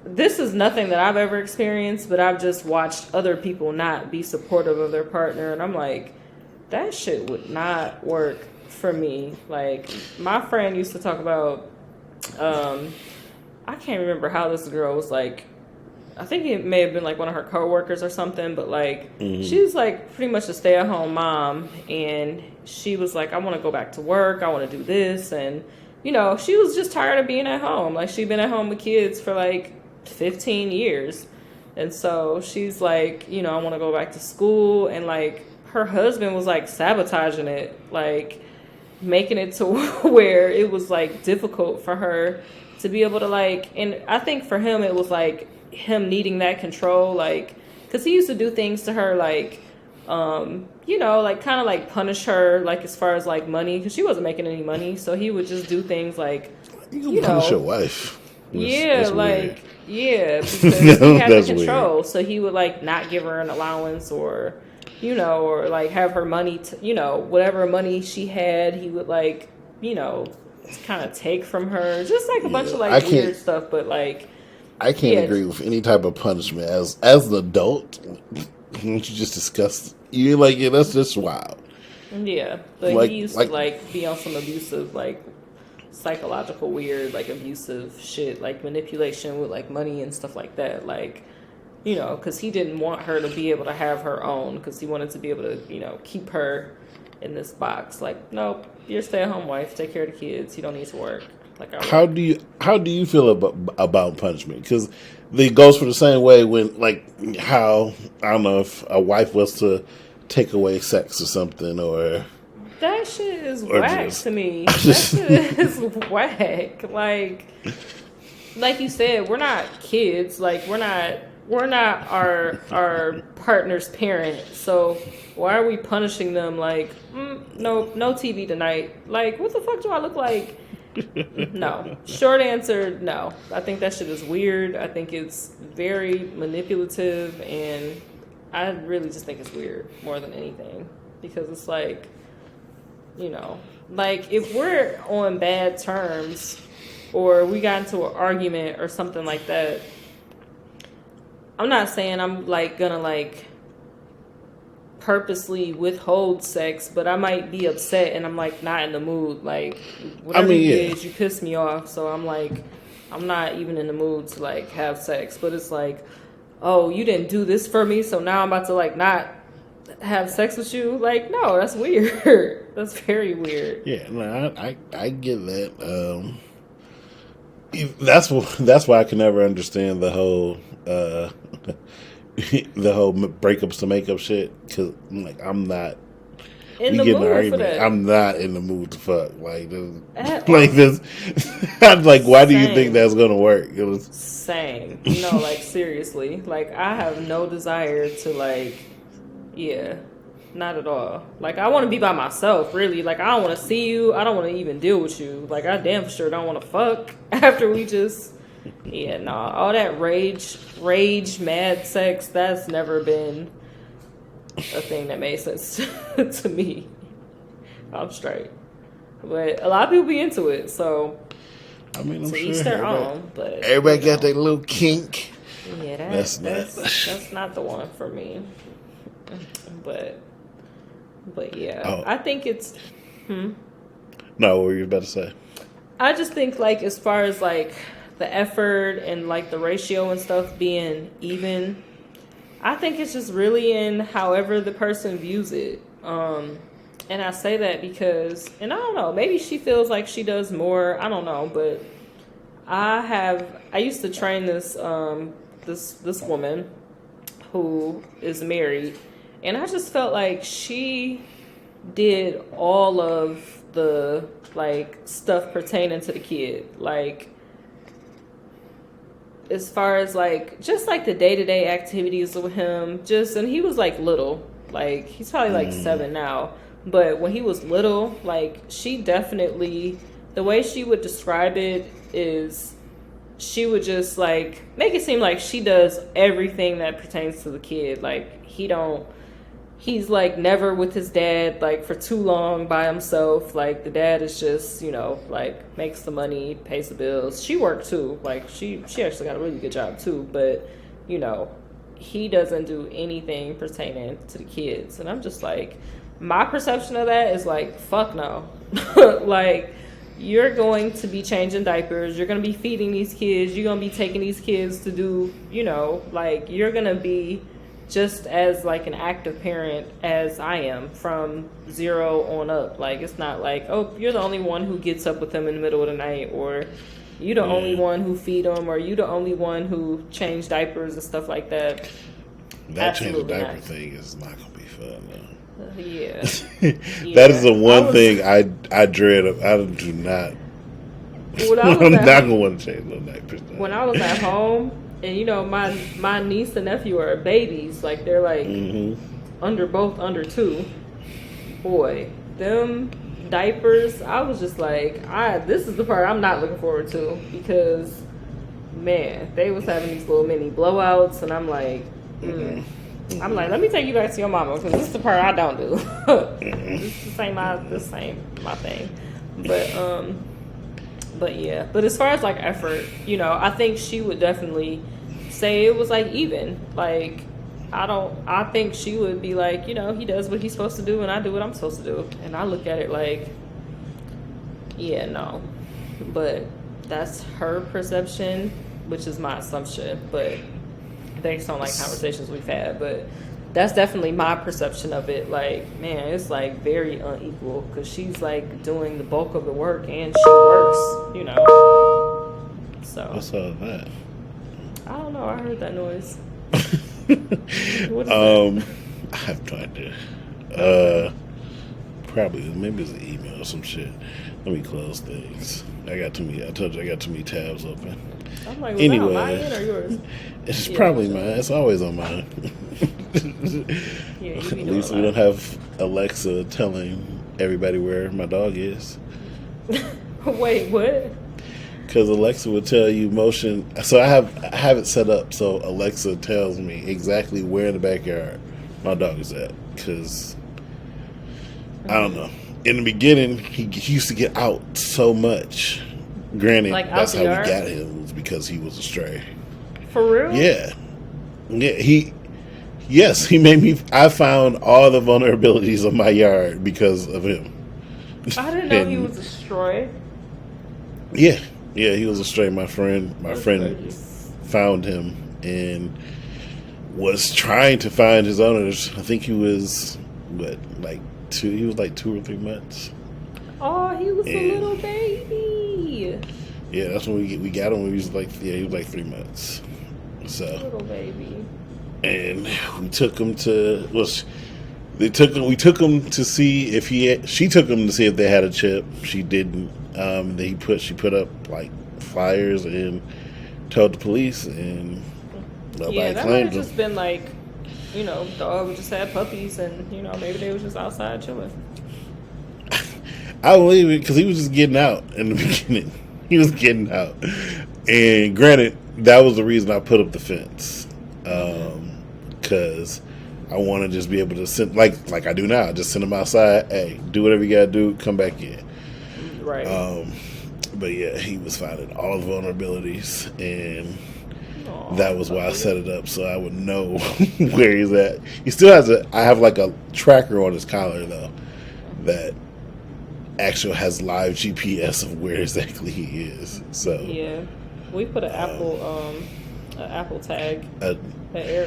this is nothing that I've ever experienced, but I've just watched other people not be supportive of their partner, and I'm like, that shit would not work for me. Like, my friend used to talk about, I can't remember how this girl was like, I think it may have been like one of her coworkers or something, but like, she's like pretty much a stay-at-home mom, and she was like, I want to go back to work, I want to do this, and she was just tired of being at home. Like, she'd been at home with kids for like 15 years, and so she's like, I want to go back to school, and like, her husband was like sabotaging it, like making it to where it was like difficult for her to be able to like, and I think for him it was like him needing that control, like, because he used to do things to her like, like kind of like punish her, like as far as like money, because she wasn't making any money, so he would just do things like, you can punish your wife. That's like weird. Because he had the control, weird. So he would like not give her an allowance, or or like have her money, whatever money she had, he would like, kind of take from her. Just like a bunch of like weird stuff, but like. I can't agree with any type of punishment. As an adult, you just discuss. You're like, yeah, that's just wild. Yeah, but like, he used to like be on some abusive, like psychological weird, like abusive shit, like manipulation with like money and stuff like that. Like, because he didn't want her to be able to have her own, because he wanted to be able to, keep her in this box. Like, nope, you're a stay-at-home wife, take care of the kids, you don't need to work. Like, how do you feel about punishment? Because it goes for the same way when, like, how, I don't know, if a wife was to take away sex or something, or that shit is whack to me. That shit is whack. Like you said, we're not kids. Like, we're not our partner's parent. So why are we punishing them? Like, no TV tonight. Like, what the fuck do I look like? No. Short answer, no. I think that shit is weird. I think it's very manipulative, and I really just think it's weird more than anything, because it's like, like if we're on bad terms, or we got into an argument or something like that, I'm not saying I'm like gonna like purposely withhold sex, but I might be upset and I'm like not in the mood. Like, whatever you did, you pissed me off, so I'm like, I'm not even in the mood to like have sex. But it's like, oh, you didn't do this for me, so now I'm about to like not have sex with you. Like, no, that's weird. That's very weird. Yeah, no, I get that. That's why I can never understand the whole the whole breakups to makeup shit. Because like I'm not In we the get in an mood for argument. that. I'm not in the mood to fuck. Like this, At like all. this. I'm like, why do you think Same. that's gonna work? It was Same. No, like seriously. Like I have no desire to like, yeah, not at all. Like I want to be by myself, really. Like I don't want to see you. I don't want to even deal with you. Like I damn sure don't want to fuck after we just, yeah, nah. All that rage, mad sex. That's never been a thing that made sense to me. I'm straight, but a lot of people be into it. So I mean, I'm to sure each their own. But everybody you know. got their little kink. Yeah, That's that's not the one for me. But yeah, Oh. I think it's. No, what were you about to say? I just think like as far as like the effort and like the ratio and stuff being even, I think it's just really in however the person views it. And I say that because, and I don't know, maybe she feels like she does more. I don't know, but I used to train this this woman who is married, and I just felt like she did all of the like stuff pertaining to the kid, like as far as like just like the day-to-day activities with him, just, and he was like little, like he's probably like 7 now, but when he was little, like she definitely, the way she would describe it is she would just like make it seem like she does everything that pertains to the kid. Like he's like never with his dad like for too long by himself. Like the dad is just, you know, like makes the money, pays the bills. She worked too. Like she actually got a really good job too, but you know, he doesn't do anything pertaining to the kids. And I'm just like, my perception of that is like, fuck no. Like you're going to be changing diapers, you're going to be feeding these kids, you're going to be taking these kids to do, you know, like you're going to be just as like an active parent as I am from 0 on up. Like it's not like, oh, you're the only one who gets up with them in the middle of the night, or you the only one who feed them, or you the only one who change diapers and stuff like that. That change of Absolutely diaper not. thing is not gonna be fun though. Yeah. That is the one I was- thing I dread. I do not. When I was I'm at- not gonna want to change no diapers. When I was at home, and you know, my niece and nephew are babies, like they're like under 2. Boy, them diapers, I was just like, this is the part I'm not looking forward to, because man, they was having these little mini blowouts, and I'm like, I'm like, let me take you back to your mama, because this is the part I don't do. This ain't my thing. But yeah. But as far as like effort, you know, I think she would definitely say it was like even. Like I think she would be like, you know, he does what he's supposed to do and I do what I'm supposed to do. And I look at it like, yeah, no. But that's her perception, which is my assumption, but based on like conversations we've had. But that's definitely my perception of it. Like, man, it's like very unequal, because she's like doing the bulk of the work and she works, you know. So What's all that? I don't know. I heard that noise. What is that? I have no idea. Probably maybe it's an email or some shit. Let me close things. I told you I got too many tabs open. I'm like, was Anyway. that on my end or yours? It's Yeah, probably for sure. mine. It's always on mine. Yeah, you At be least we doing don't have Alexa telling everybody where my dog is. Wait, what? Because Alexa would tell you motion. So I have it set up so Alexa tells me exactly where in the backyard my dog is at. Because I don't know. In the beginning, he used to get out so much. Granted, Like out that's the how yard? we got him, was because he was a stray. For real? Yeah. Yes, he made me. I found all the vulnerabilities of my yard because of him. I didn't know he And- was a stray. Yeah, he was a stray. My friend That's friend crazy. found him, and was trying to find his owners. I think he was like 2 or 3 months. Oh, he was a little baby. Yeah, that's when we got him when he was like 3 months. So Little baby. and we took him to we took him to see if she took him to see if they had a chip. She didn't. She put up like flyers and told the police, and nobody Yeah, that might claimed have him. just been like, dog just had puppies, and maybe they was just outside chilling. I believe it because he was just getting out in the beginning. He was getting out, and granted, that was the reason I put up the fence, because I want to just be able to send like I do now. Just send him outside. Hey, do whatever you gotta do. Come back in. Right. But yeah, he was finding all the vulnerabilities, and Aw, that was why I set it up so I would know where he's at. He still has I have like a tracker on his collar though that actually has live GPS of where exactly he is. So Yeah, we put an Apple tag.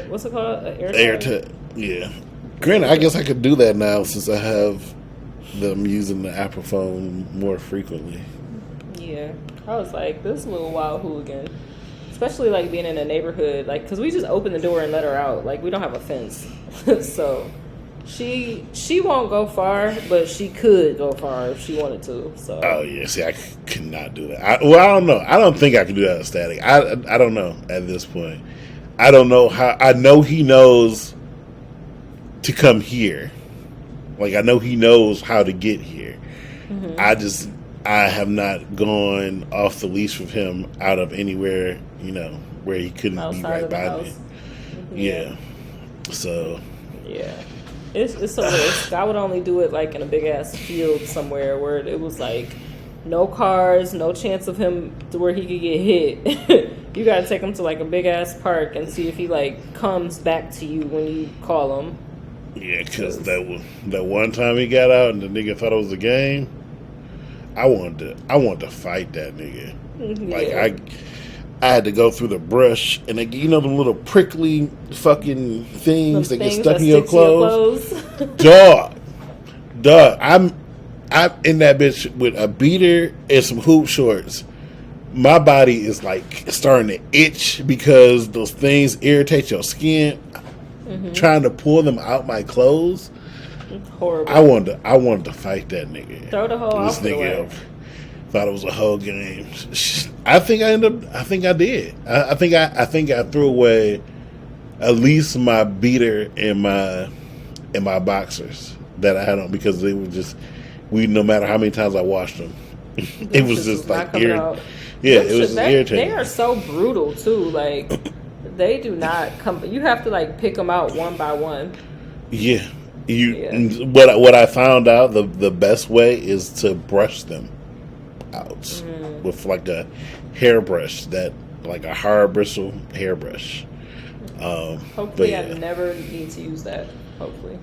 What's it called? An air tag. Yeah. Granted, I guess I could do that now since I have them using the Apple phone more frequently. Yeah, I was like, this little wild hooligan, especially like being in a neighborhood, like because we just opened the door and let her out. Like we don't have a fence, so she won't go far, but she could go far if she wanted to. So Oh yeah, see, I could not do that. I don't know. I don't think I can do that with Static. I don't know at this point. I don't know how. I know he knows to come here. Like I know he knows how to get here. Mm-hmm. I have not gone off the leash with him out of anywhere, where he couldn't outside be right of the by house. me. Mm-hmm. Yeah. So Yeah. It's so risk. I would only do it like in a big ass field somewhere where it was like no cars, no chance of him to where he could get hit. You gotta take him to like a big ass park and see if he like comes back to you when you call him. yeah, because that one time he got out and the nigga thought it was a game, I wanted to fight that nigga. Yeah. Like I had to go through the brush and the little prickly fucking things that get stuck in your stick to your clothes. clothes. Dog. I'm in that bitch with a beater and some hoop shorts. My body is like starting to itch because those things irritate your skin. Mm-hmm. Trying to pull them out my clothes. Horrible. I wanted to fight that nigga. Throw the whole This outfit away. nigga thought it was a whole game. I think I did. I think I threw away at least my beater and my boxers that I had on because they were just no matter how many times I washed them, it was just like irritating. Yeah, it was irritating. They are so brutal too. Like they do not come. You have to like pick them out one by one. Yeah. What I found out the best way is to brush them out with like a hairbrush like a hard bristle hairbrush. Hopefully, I never need to use that. Hopefully,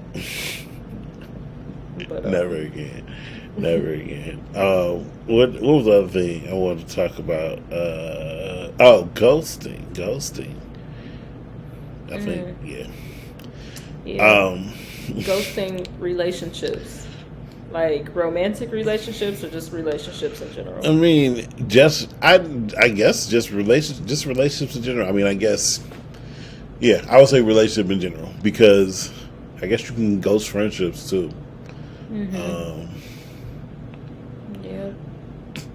but, never again. What was the other thing I wanted to talk about? Ghosting. I think yeah. Ghosting relationships, like romantic relationships or just relationships in general. I mean, I guess just relationships in general. I mean, I guess, yeah, I would say relationship in general because I guess you can ghost friendships too. Mm-hmm. Yeah,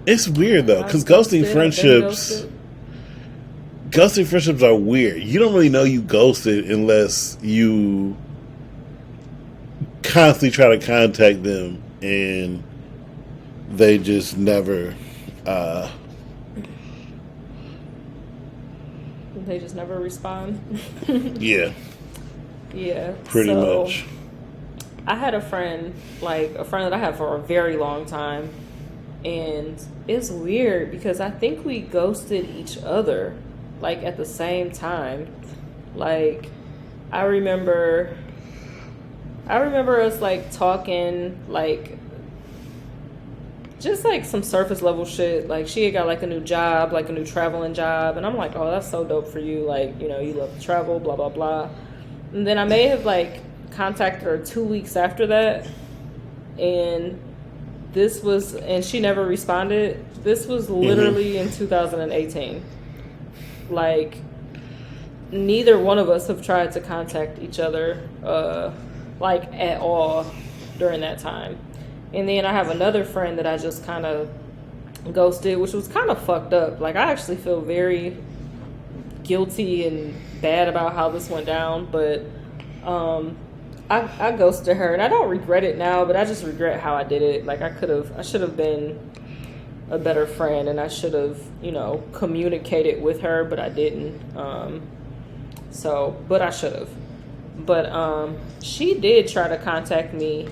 it's weird though because ghosting friendships are weird. You don't really know you ghosted unless you constantly try to contact them and they just never they just never respond. yeah pretty so, much. I had a friend that I had for a very long time, and it's weird because I think we ghosted each other like at the same time. Like I remember us like talking like just like some surface level shit. Like she had got like a new job, like a new traveling job, and I'm like, oh, that's so dope for you. Like, you know, you love to travel, blah blah blah. And then I may have like contacted her 2 weeks after that, and and she never responded. This was literally in 2018. Like, neither one of us have tried to contact each other, like at all during that time. And then I have another friend that I just kind of ghosted, which was kind of fucked up. Like, I actually feel very guilty and bad about how this went down, but I ghosted her, and I don't regret it now, but I just regret how I did it. Like, I should have been a better friend, and I should have, you know, communicated with her, but I didn't. But I should have. But she did try to contact me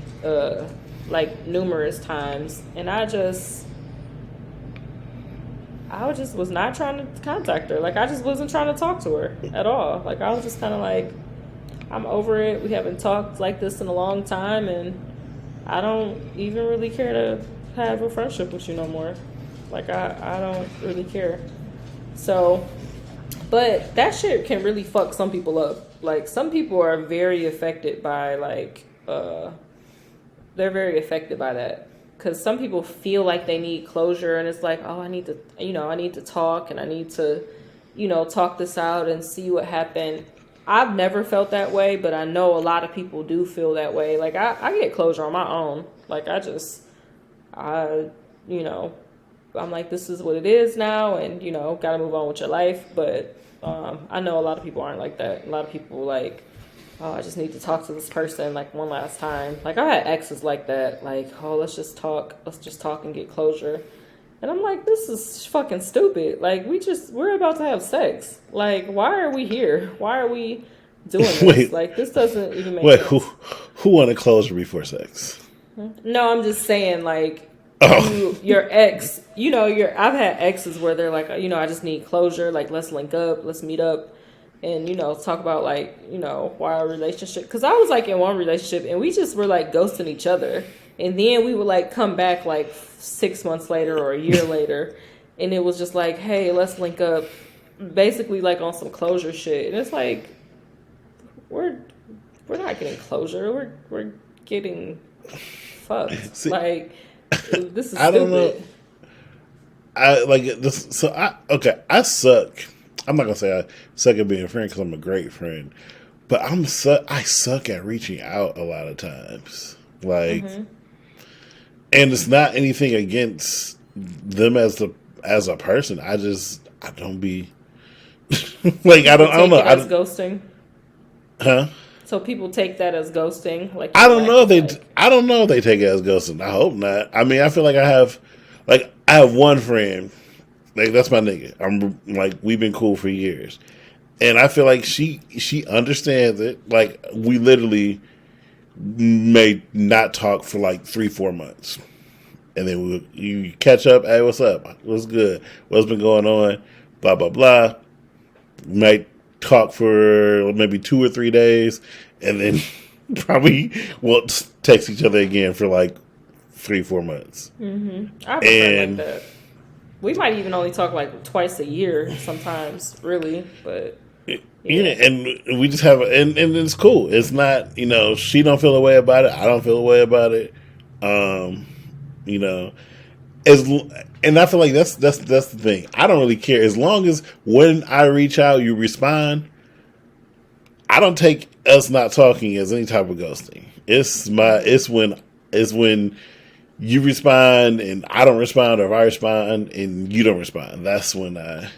like numerous times, and I just was not trying to contact her. Like, I just wasn't trying to talk to her at all. Like, I was just kind of like, I'm over it. We haven't talked like this in a long time, and I don't even really care to have a friendship with you no more. Like, I don't really care. So, but that shit can really fuck some people up. Like, some people are very affected by, like, they're very affected by that. Because some people feel like they need closure, and it's like, oh, I need to talk, and I need to, you know, talk this out and see what happened. I've never felt that way, but I know a lot of people do feel that way. Like, I get closure on my own. Like, you know, I'm like, this is what it is now, and, you know, gotta move on with your life. But I know a lot of people aren't like that. A lot of people like, oh, I just need to talk to this person like one last time. Like, I had exes like that. Like, oh, let's just talk and get closure. And I'm like, this is fucking stupid. Like, we're about to have sex. Like, why are we here? Why are we doing this? Wait, like, this doesn't even make sense. Who wanted closure before sex? No, I'm just saying, like, your ex, you know, I've had exes where they're like, you know, I just need closure. Like, let's link up, let's meet up, and, you know, talk about, like, you know, why our relationship. Because I was, like, in one relationship, and we just were, like, ghosting each other. And then we would, like, come back, like, 6 months later or a year later, and it was just like, hey, let's link up, basically, like, on some closure shit. And it's like, we're not getting closure. We're getting fucked. See, like, this is I don't stupid. know. I like this. So I suck. I'm not gonna say I suck at being a friend because I'm a great friend, but I suck at reaching out a lot of times. Like, and it's not anything against them as a person. I don't be like, I don't know. As ghosting, huh? So people take that as ghosting. Like, I don't know if they take it as ghosting. I hope not. I mean, I feel like I have one friend, like, that's my nigga. I'm like, we've been cool for years, and I feel like she understands it. Like, we literally may not talk for like 3-4 months, and then you catch up. Hey, what's up? What's good? What's been going on? Blah blah blah. Might talk for maybe 2 or 3 days, and then probably won't text each other again for like 3-4 months. I have a friend like that. We might even only talk like twice a year sometimes, really. But yeah, and we just have, and it's cool. It's not, you know, she don't feel a way about it. I don't feel a way about it. You know, and I feel like that's the thing. I don't really care as long as when I reach out, you respond. I don't take us not talking as any type of ghosting. It's when you respond and I don't respond, or if I respond and you don't respond. That's when I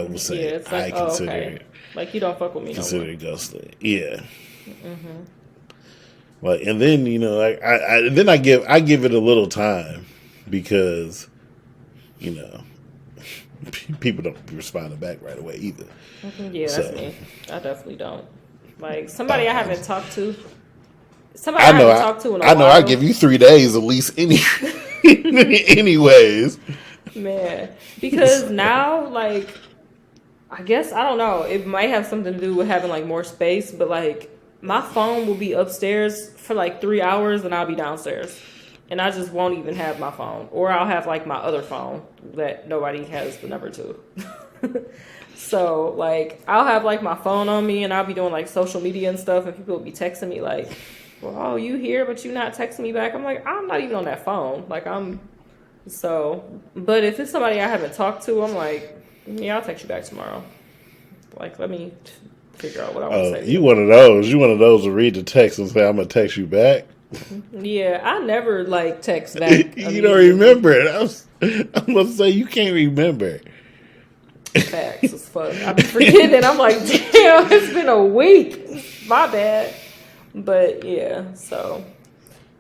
will say, it's like, I consider it. Like, you don't fuck with me. Consider it ghosting. Yeah. Like, and then, you know, I give it a little time, because, you know, people don't be responding back right away either. Yeah, So, that's me. I definitely don't. Like, somebody I haven't talked to. In a I know. while. I give you 3 days at least, anyways. Man, because now, like, I guess, I don't know. It might have something to do with having, like, more space, but, like, my phone will be upstairs for, like, 3 hours, and I'll be downstairs. and I just won't even have my phone, or I'll have like my other phone that nobody has the number to. So like I'll have like my phone on me, and I'll be doing like social media and stuff, and people will be texting me like, well, oh, you here, but you not texting me back. I'm like, I'm not even on that phone. Like but if it's somebody I haven't talked to, I'm like, yeah, I'll text you back tomorrow. Like, let me figure out what I want to say. You one of those. You one of those to read the text and say, I'm going to text you back. Yeah, I never like text back. You don't remember it. I'm going to say, you can't remember. Facts as fuck. I be forgetting. I'm like, damn, it's been a week. My bad. But yeah, so.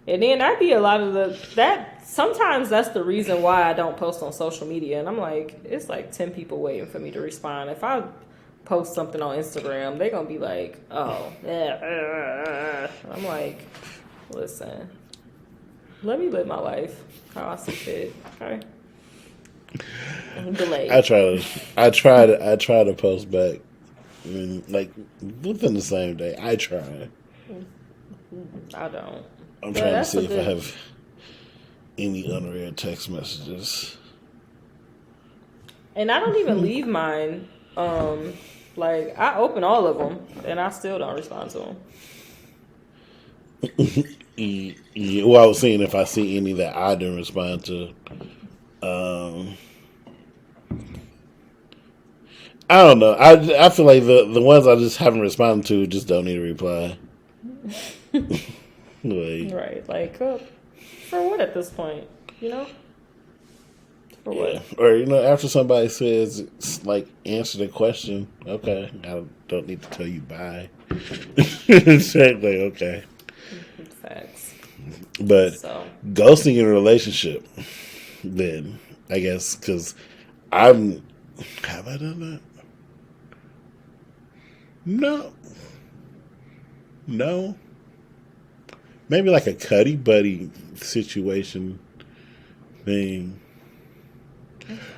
And then that'd be a lot of sometimes that's the reason why I don't post on social media. And I'm like, it's like 10 people waiting for me to respond. If I post something on Instagram, they're going to be like, oh, yeah. I'm like, listen, let me live my life how I see fit. Okay. Delayed. I try to post back. I mean, like within the same day. I try. I don't. I'm trying to see if I have any unread text messages. And I don't even leave mine. Like I open all of them, and I still don't respond to them. Yeah, well, I was seeing if I see any that I didn't respond to. I don't know. I feel like the ones I just haven't responded to just don't need a reply. Right. Like, for what at this point? You know? For what? Or, after somebody says, like, answer the question, okay, I don't need to tell you bye. Exactly, okay. Facts. But ghosting in a relationship, then, I guess, because have I done that? No. Maybe like a cuddy buddy situation thing.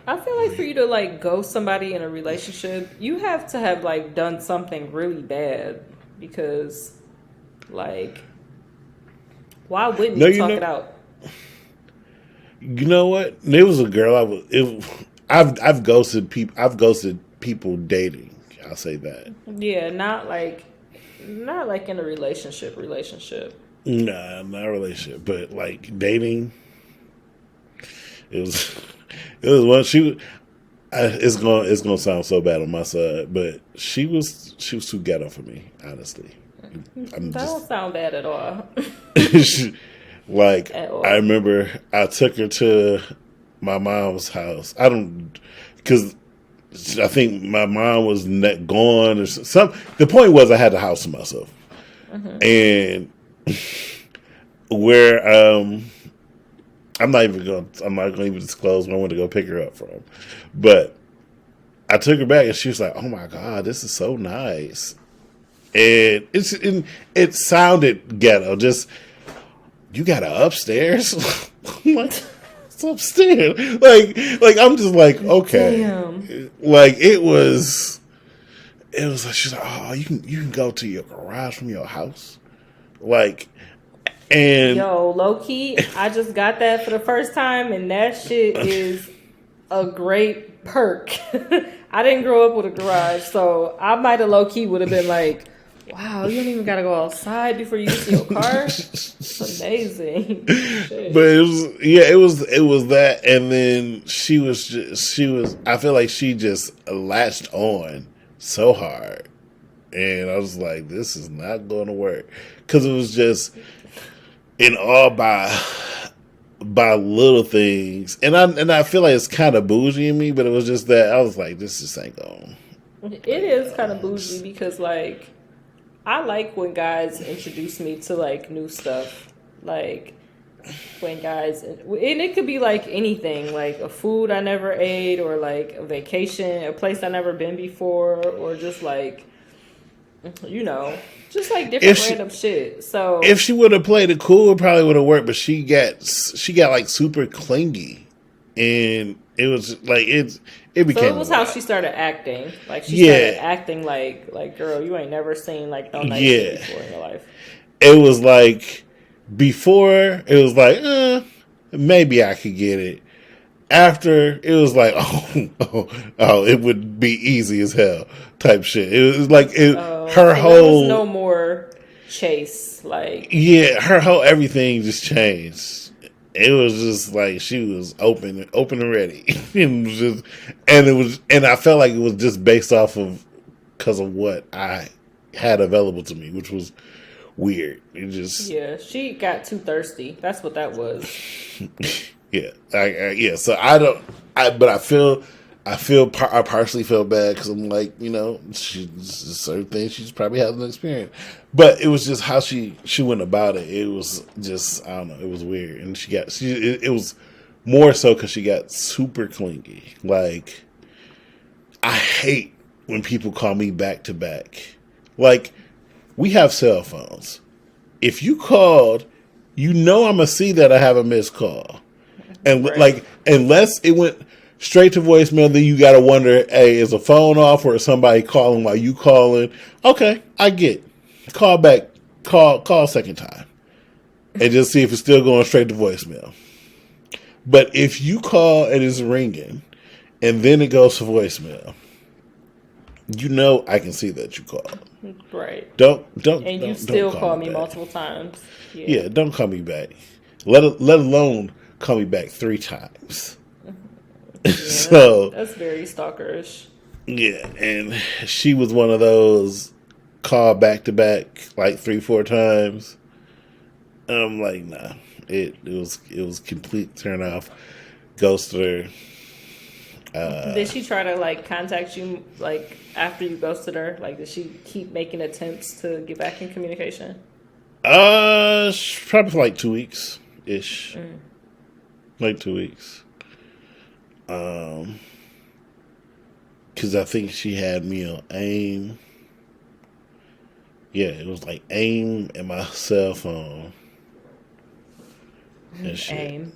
I feel like for you to like ghost somebody in a relationship, you have to have like done something really bad, because like why wouldn't you talk it out? You know what? There was a girl I've ghosted people. I've ghosted people dating. I'll say that. Yeah, not like in a relationship. Nah, not a relationship, but like dating. It was one it's gonna sound so bad on my side, but she was too ghetto for me, honestly. That don't sound bad at all. Like at all. I remember I took her to my mom's house. Because I think my mom was gone or something. The point was I had the house to myself, and where I'm not going to even disclose where I went to go pick her up from, but I took her back and she was like, "Oh my God, this is so nice," and it sounded ghetto. Just, you got an upstairs? I'm like, it's upstairs. Like I'm just like, okay. Damn. Like it was like, she's like, oh, you can go to your garage from your house, like. And yo, low key, I just got that for the first time, and that shit is a great perk. I didn't grow up with a garage, so I might have low key would have been like, wow, you don't even gotta go outside before you get to your car. It's amazing. Shit. But it was that, and then she was I feel like she just latched on so hard, and I was like, this is not going to work, because it was just in all by little things, and I feel like it's kind of bougie in me, but it was just that I was like, this just ain't going. It is kind of bougie because like I like when guys introduce me to like new stuff, like when guys, and it could be like anything, like a food I never ate, or like a vacation, a place I never been before, or just like, just like different random shit. So if she would have played it cool, it probably would have worked. But she got like super clingy, and it was like it became. So it was how she started acting. Like she started acting like girl, you ain't never seen like no nice shit before in your life. It was like before it was like, maybe I could get it. After it was like, it would be easy as hell type shit. It was like So her there whole was no more chase. Like, her whole everything just changed. It was just like she was open and ready. And I felt like it was just based off of because of what I had available to me, which was weird. It just she got too thirsty. That's what that was. yeah. So I partially feel bad because I'm like, certain things she probably hasn't experienced, but it was just how she went about it. It was just, I don't know, it was weird, and it was more so because she got super clingy. Like, I hate when people call me back to back. Like, we have cell phones. If you called, I'm gonna see that I have a missed call. And like, unless it went straight to voicemail, then you got to wonder, hey, is a phone off or is somebody calling while you calling? Okay, I get. Call back, call second time, and just see if it's still going straight to voicemail. But if you call and it's ringing, and then it goes to voicemail, I can see that you called. Right. Don't. And you still call me multiple times. Yeah, don't call me back. Let alone call me back 3 times. Yeah, So that's very stalkerish. Yeah, and she was one of those call back to back like 3-4 times. I'm like, nah. It was complete turn off. Ghosted her. Did she try to like contact you like after you ghosted her? Like, did she keep making attempts to get back in communication? Probably for like 2 weeks ish. Like 2 weeks. Because I think she had me on AIM. Yeah, it was like AIM and my cell phone. And shit. AIM.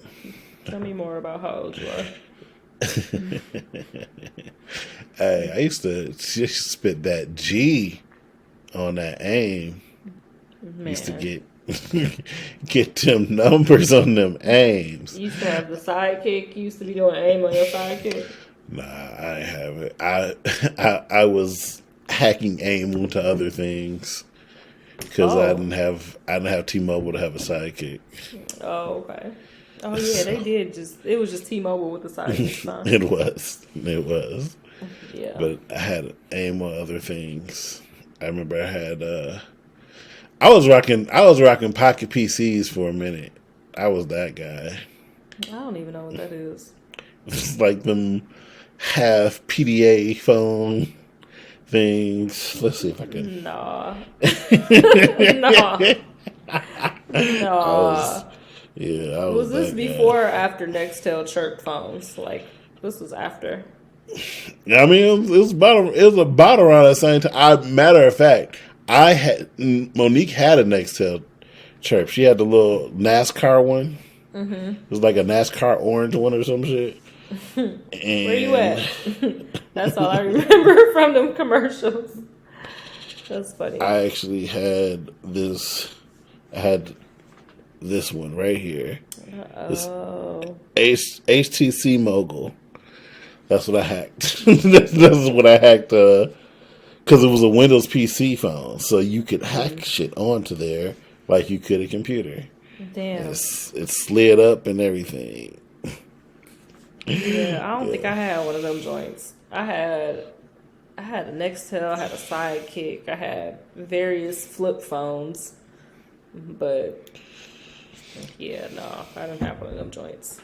Tell me more about how old you are. Hey, I used to just spit that G on that AIM. Man. Used to get them numbers on them aims. You used to have the sidekick. You used to be doing AIM on your sidekick. Nah, I have it. I was hacking AIM onto other things because I didn't have T-Mobile to have a sidekick. Oh, okay. Oh yeah, they did. It was just T-Mobile with the sidekick. Huh? It was. Yeah. But I had AIM on other things. I remember I had. I was rocking pocket PCs for a minute. I was that guy. I don't even know what that is. It's like them half PDA phone things. Let's see if I can. Nah. Was this before or after Nextel chirp phones? Like, this was after. I mean, it was about around the same time. Matter of fact, Monique had a Nextel chirp. She had the little NASCAR one. Mm-hmm. It was like a NASCAR orange one or some shit. And where you at? That's all I remember from them commercials. That's funny. I actually had this. I had this one right here. Oh. This HTC Mogul. That's what I hacked. That's what I hacked. Because it was a Windows PC phone, so you could hack shit onto there like you could a computer. Damn. It slid up and everything. Yeah, I don't think I had one of them joints. I had a Nextel, I had a Sidekick, I had various flip phones, but yeah, no, I didn't have one of them joints.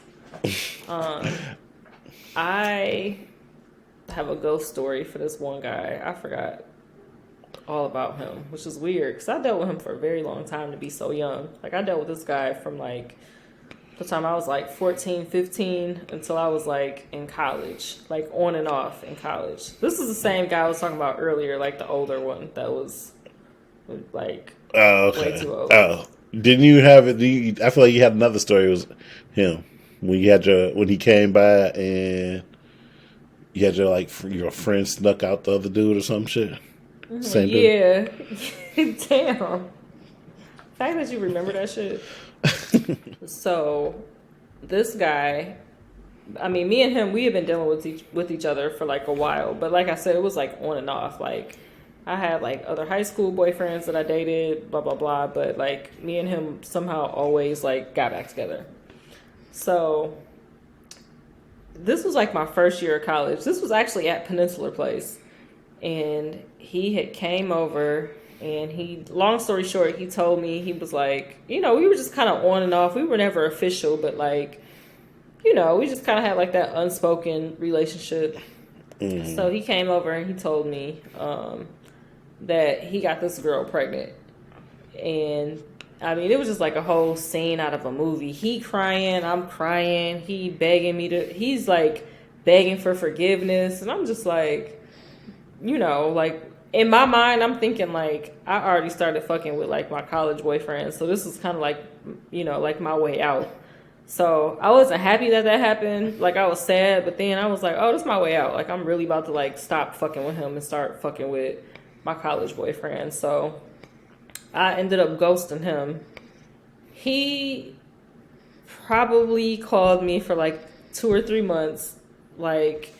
I have a ghost story for this one guy. I forgot all about him, which is weird because I dealt with him for a very long time to be so young. Like, I dealt with this guy from like the time I was like 14, 15 until I was like in college, like on and off in college. This is the same guy I was talking about earlier, like the older one that was like way too old. Oh, didn't you have it? I feel like you had another story. It was him when he came by and you had your friend snuck out the other dude or some shit. Same dude. Yeah. Damn. fact that you remember that shit. So, this guy, I mean, me and him, we had been dealing with each other for like a while. But like I said, it was like on and off. Like, I had like other high school boyfriends that I dated, blah, blah, blah. But like, me and him somehow always like got back together. So, this was like my first year of college. This was actually at Peninsular Place. And he had came over. And long story short, he told me, he was like, you know, we were just kind of on and off. We were never official, but like, you know, we just kind of had like that unspoken relationship. Mm-hmm. So he came over and he told me that he got this girl pregnant. And I mean, it was just like a whole scene out of a movie. He crying, I'm crying. He's like begging for forgiveness. And I'm just like, you know, like, in my mind, I'm thinking, like, I already started fucking with, like, my college boyfriend. So this is kind of like, you know, like my way out. So I wasn't happy that happened. Like, I was sad. But then I was like, oh, this is my way out. Like, I'm really about to, like, stop fucking with him and start fucking with my college boyfriend. So I ended up ghosting him. He probably called me for, like, 2 or 3 months. Like,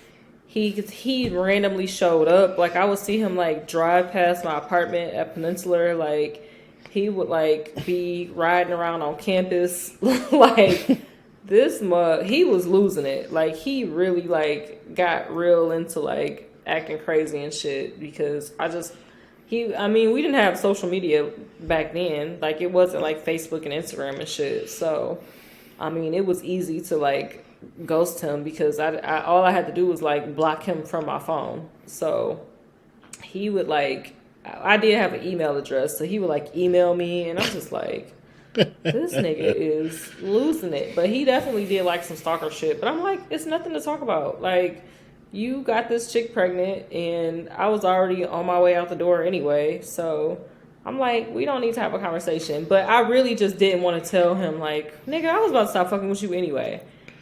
he randomly showed up. Like, I would see him, like, drive past my apartment at Peninsular. Like, he would, like, be riding around on campus. Like, he was losing it. Like, he really, like, got real into, like, acting crazy and shit. Because we didn't have social media back then. Like, it wasn't, like, Facebook and Instagram and shit. So, I mean, it was easy to, like, ghost him because I all I had to do was like block him from my phone. So he would like, I did have an email address, so he would like email me, and I'm just like, this nigga is losing it. But he definitely did like some stalker shit. But I'm like, it's nothing to talk about. Like, you got this chick pregnant, and I was already on my way out the door anyway. So I'm like, we don't need to have a conversation. But I really just didn't want to tell him like, nigga, I was about to stop fucking with you anyway.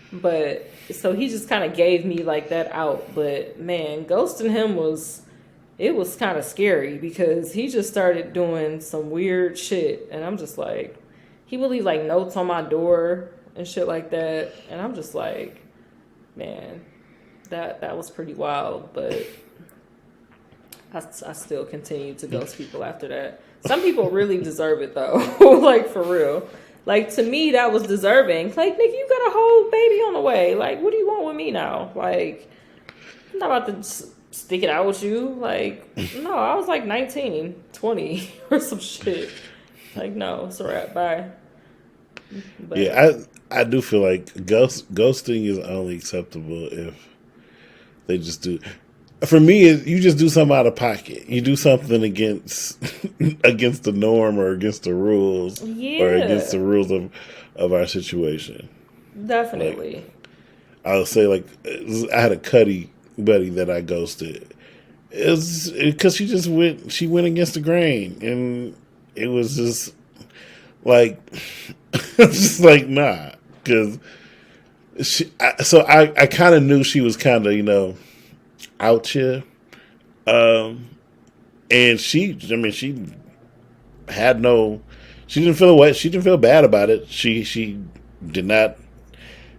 But so he just kind of gave me like that out. But man, ghosting him was kind of scary because he just started doing some weird shit. And I'm just like, he would leave like notes on my door and shit like that. And I'm just like, man, that was pretty wild. But I still continue to ghost people after that. Some people really deserve it though. Like, for real. Like, to me, that was deserving. Like, nigga, you got a whole baby on the way. Like, what do you want with me now? Like, I'm not about to stick it out with you. Like, no, I was like 19, 20 or some shit. Like, no, it's a wrap. Bye. But, yeah, I do feel like ghosting is only acceptable if they just do. For me, you just do something out of pocket. You do something against the norm or against the rules, or against the rules of our situation. Definitely. Like, I would say, like, I had a Cuddy buddy that I ghosted. It was because she went against the grain, and it was just like, just like, nah, because I kind of knew she was kind of, you know, out here, and she didn't feel bad about it. She did not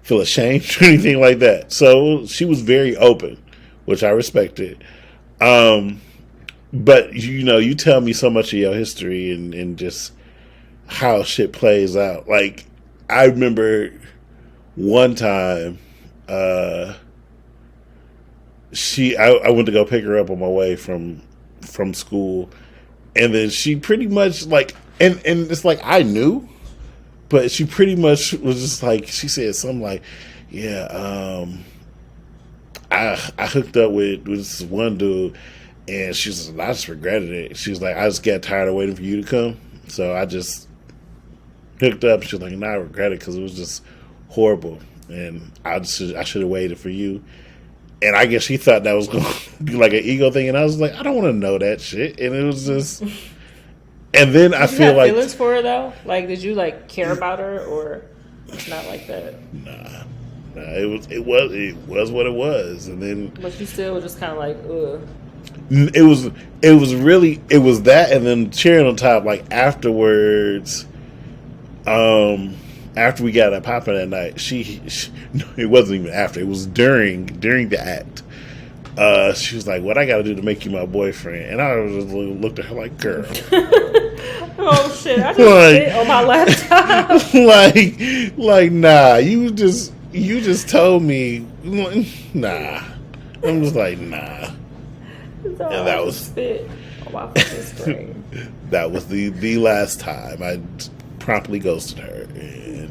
feel ashamed or anything like that. So she was very open, which I respected. But you know, you tell me so much of your history and just how shit plays out. Like, I remember one time, I went to go pick her up on my way from school, and then she pretty much like, and it's like I knew, but she pretty much was just like, she said something like, yeah, I hooked up with this one dude, and she was like, I just regretted it. She was like, I just got tired of waiting for you to come, so I just hooked up. She was like, I regret it because it was just horrible, and I should have waited for you. And I guess she thought that was going to be like an ego thing. And I was like, I don't want to know that shit. And it was just... And then I feel like... Did you have feelings for her, though? Like, did you, like, care about her? Or not like that? Nah. It was what it was. And then... But you still were just kind of like, ugh. It was that. And then cherry on top, like, afterwards... After we got it popping that night, no, it wasn't even after. It was during the act. She was like, "What I got to do to make you my boyfriend?" And I just looked at her like, "Girl, oh shit! I just sit on my laptop." like, nah. You just told me, nah. I'm just like, nah. So And that was spit on my fucking screen. That was the last time I promptly ghosted her, and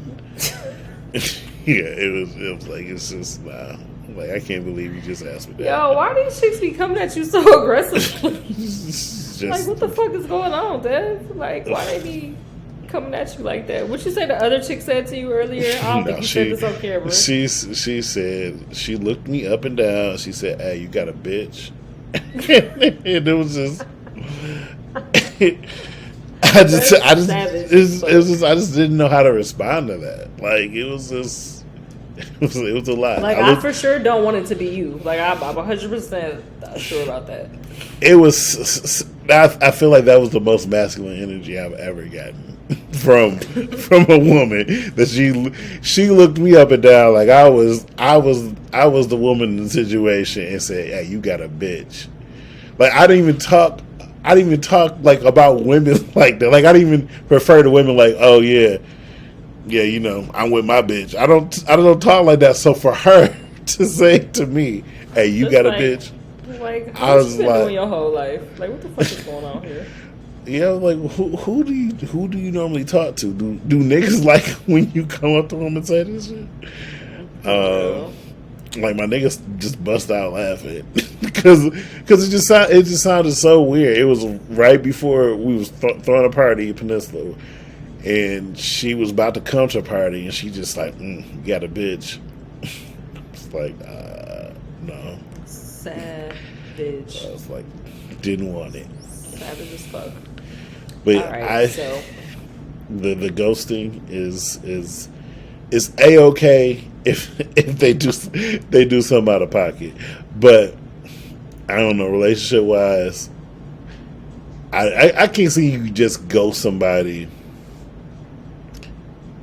yeah, it was like, it's just nah. Like, I can't believe you just asked me that. Yo, why these chicks be coming at you so aggressively? Just, like, what the fuck is going on, Dev? Like, why they be coming at you like that? What you say the other chick said to you earlier? I don't think you said this on camera. She said, she looked me up and down. She said, "Hey, you got a bitch?" And it was just, I just didn't know how to respond to that. Like, it was just, it was a lot. Like, I for sure don't want it to be you. Like, I'm 100% sure about that. It was, I feel like that was the most masculine energy I've ever gotten from a woman. That she looked me up and down like I was the woman in the situation and said, "Yeah, you got a bitch." Like, I didn't even talk like about women like that. Like, I didn't even refer to women like, "Oh yeah, you know, I'm with my bitch." I don't talk like that. So for her to say to me, "Hey, you Just got a like, bitch," like, I was what you been like, doing your whole life? Like, what the fuck is going on here? yeah, like, who do you normally talk to? Do niggas like when you come up to them and say this shit? Like, my niggas just bust out laughing because it just sounded so weird. It was right before we was throwing a party at Peninsula, and she was about to come to a party, and she just like, "You got a bitch." It's like, no. Savage. I was like, didn't want it. Savage as fuck. But Right, the ghosting is A-okay if they do something out of pocket. But I don't know, relationship wise, I can't see you just ghost somebody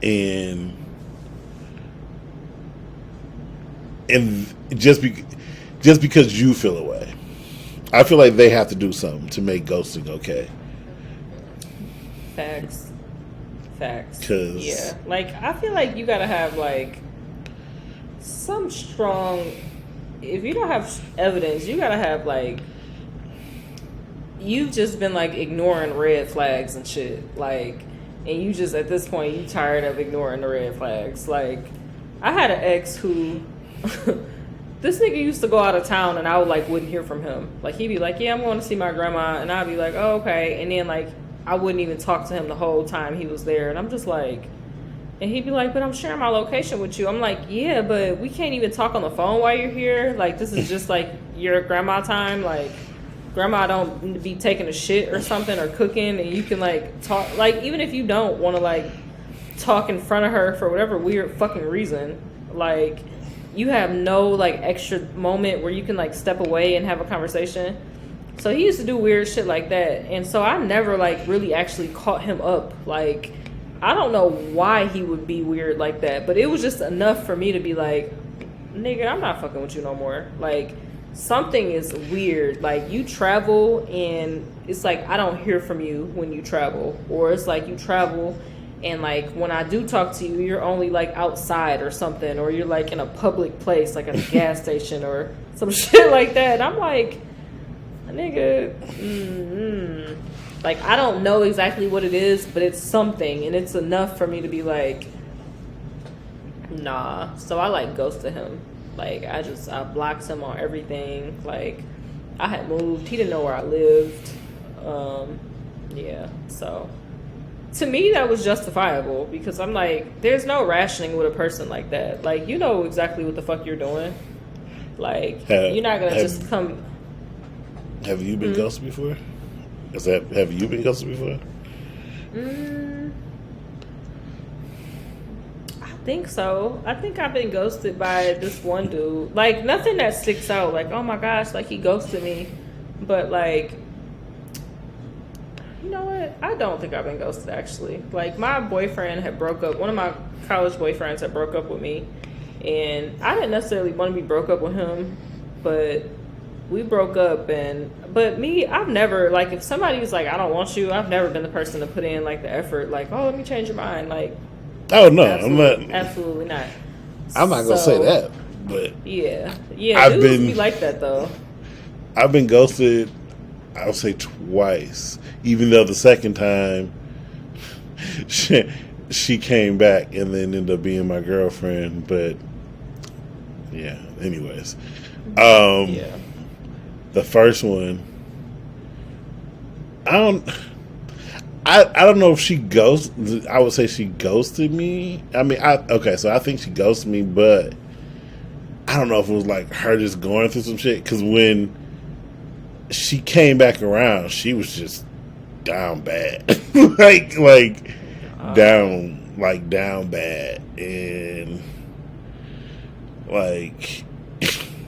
and just because you feel away. I feel like they have to do something to make ghosting okay. Facts. 'Cause, Yeah. Like, I feel like you gotta have, like, some strong... If you don't have evidence, you gotta have, like... You've just been, like, ignoring red flags and shit. Like, and you just, at this point, you tired of ignoring the red flags. Like, I had an ex who... This nigga used to go out of town and I wouldn't hear from him. Like, he'd be like, "Yeah, I'm going to see my grandma," and I'd be like, "Oh, okay." And then, like, I wouldn't even talk to him the whole time he was there. And I'm just like, and he'd be like, "But I'm sharing my location with you." I'm like, "Yeah, but we can't even talk on the phone while you're here. Like, this is just like your grandma time. Like, grandma don't be taking a shit or something or cooking, and you can, like, talk. Like, even if you don't want to, like, talk in front of her for whatever weird fucking reason, like, you have no, like, extra moment where you can, like, step away and have a conversation." So he used to do weird shit like that. And so I never, like, really actually caught him up. Like, I don't know why he would be weird like that, but it was just enough for me to be like, "Nigga, I'm not fucking with you no more." Like, something is weird. Like, you travel and it's like, I don't hear from you when you travel. Or it's like you travel and, like, when I do talk to you, you're only, like, outside or something. Or you're, like, in a public place, like at a gas station or some shit like that. And I'm like, nigga, like, I don't know exactly what it is, but it's something. And it's enough for me to be like, nah. So I, like, ghosted him. Like, I blocked him on everything. Like, I had moved. He didn't know where I lived. Yeah, so... To me, that was justifiable because I'm like, there's no rationing with a person like that. Like, you know exactly what the fuck you're doing. Like, you're not going to just come... Have you been ghosted before? Have you been ghosted before? I think so. I think I've been ghosted by this one dude. Like, nothing that sticks out. Like, oh my gosh, like, he ghosted me. But, like... You know what? I don't think I've been ghosted actually. Like my boyfriend had broke up. One of my college boyfriends had broke up with me, and I didn't necessarily want to be broke up with him, but we broke up. But me, I've never like if somebody was like I don't want you, I've never been the person to put in like the effort. Like oh let me change your mind. Like oh no, I'm not. Absolutely not. I'm not gonna say that, but yeah, I've dudes been be like that though. I've been ghosted. I would say twice, even though the second time she came back and then ended up being my girlfriend. But yeah, anyways, Yeah. the first one, I don't know if she ghosted. I would say she ghosted me. I mean, so I think she ghosted me, but I don't know if it was like her just going through some shit. Because when she came back around, she was just down bad, down bad, and like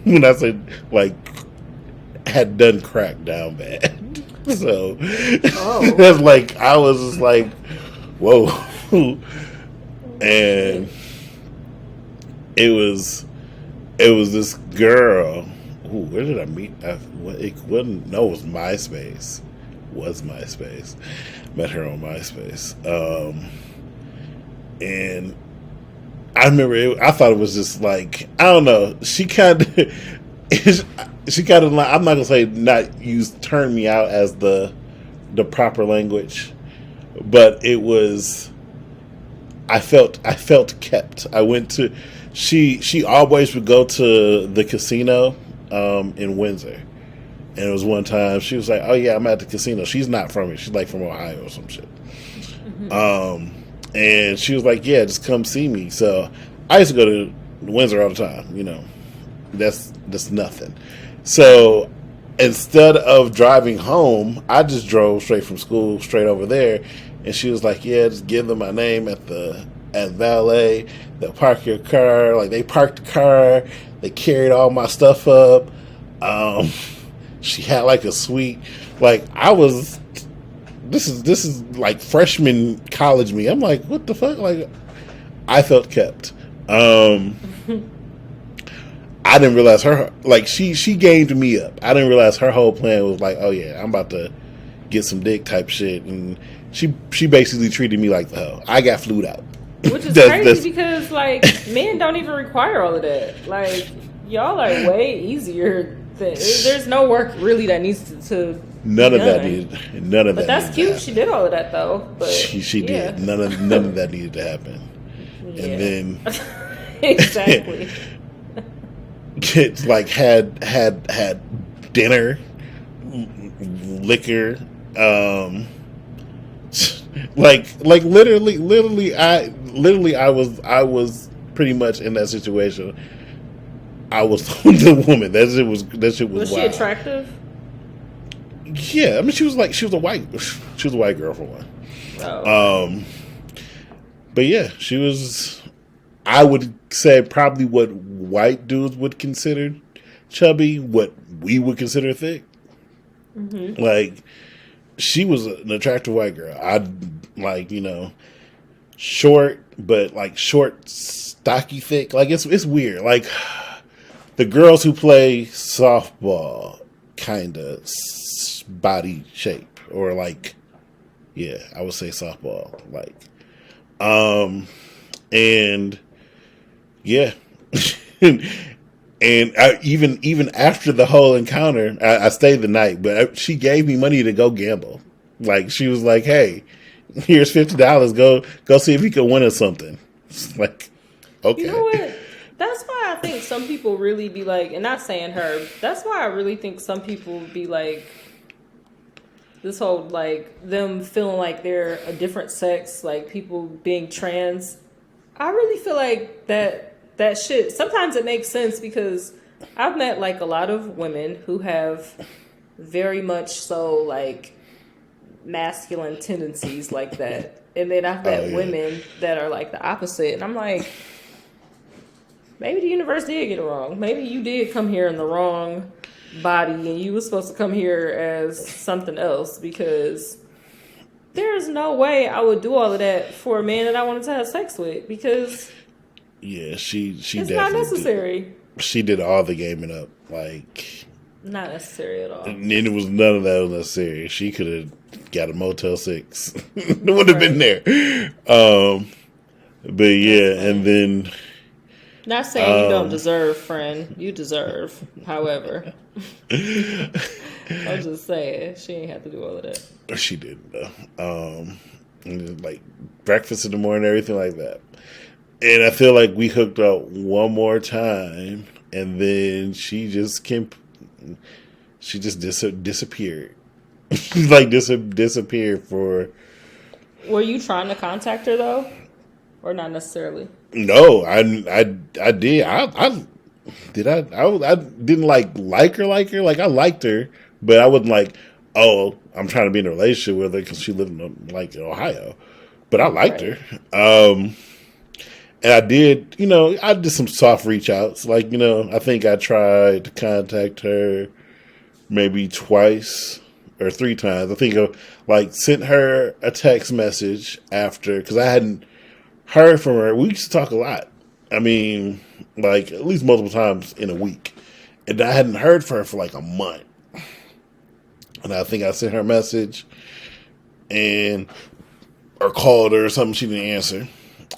when I said like had done crack down bad. So that's like I was just like, whoa, and it was this girl. Ooh, where did I meet? It wasn't. No, it was MySpace. Met her on MySpace, and I remember. I thought it was just like I don't know. She kind of. I'm not gonna say not use turn me out as the proper language, but it was. I felt kept. I went to. She always would go to the casino in Windsor, and it was one time she was like, "Oh yeah, I'm at the casino." She's not from it. She's like from Ohio or some shit. Mm-hmm. And she was like, "Yeah, just come see me." So I used to go to Windsor all the time. You know, that's nothing. So instead of driving home, I just drove straight from school straight over there. And she was like, "Yeah, just give them my name at valet. They'll park your car." Like they parked the car. They carried all my stuff up. She had like a suite. Like I was. This is like freshman college me. I'm like, what the fuck? Like I felt kept. I didn't realize her like she gamed me up. I didn't realize her whole plan was like, oh yeah, I'm about to get some dick type shit, and she basically treated me like the hoe. I got flued out, which is crazy because like men don't even require all of that. Like y'all are way easier. There's no work really that needs to none of that needed. None of but that. But that's cute. She did all of that though. But she did. None of that needed to happen. Yeah. And then exactly. Kids like had dinner, liquor, like literally I was pretty much in that situation. I was the woman. That shit was Was wild. She attractive? Yeah, I mean she was a white girl for one. Oh. But yeah, she was. I would say probably what white dudes would consider chubby, what we would consider thick. Mm-hmm. Like, she was an attractive white girl. Short, but like short, stocky, thick. Like it's weird. Like the girls who play softball, kind of body shape, or like, yeah, I would say softball. Like, and. Yeah, and even after the whole encounter, I stayed the night. But she gave me money to go gamble. Like she was like, "Hey, here's $50. Go see if you can win or something." It's like, okay. You know what? That's why I think some people really be like, and not saying her. That's why I really think some people be like, this whole like them feeling like they're a different sex, like people being trans. I really feel like that shit, sometimes it makes sense because I've met like a lot of women who have very much so like masculine tendencies like that. And then I've met women that are like the opposite. And I'm like, maybe the universe did get it wrong. Maybe you did come here in the wrong body and you were supposed to come here as something else because there's no way I would do all of that for a man that I wanted to have sex with because Yeah, she it's definitely not necessary. She did all the gaming up, like, Not necessary at all. and it was none of that was necessary. She could have got a Motel 6. It would have been there. But yeah, and then Not saying you don't deserve, friend. You deserve. However, I'm just saying she ain't have to do all of that. she didn't though. And then, like breakfast in the morning, everything like that. And I feel like we hooked up one more time, and then she just disappeared. Like disappeared for. Were you trying to contact her though, or not necessarily? No, I did. I didn't like her. Like I liked her, but I wasn't like, oh, I'm trying to be in a relationship with her because she lived in like Ohio. But I liked her. And I did, I did some soft reach outs. Like, I think I tried to contact her maybe twice or three times. I think I sent her a text message after, because I hadn't heard from her. We used to talk a lot. I mean, like at least multiple times in a week. And I hadn't heard from her for like a month. And I think I sent her a message or called her or something. She didn't answer.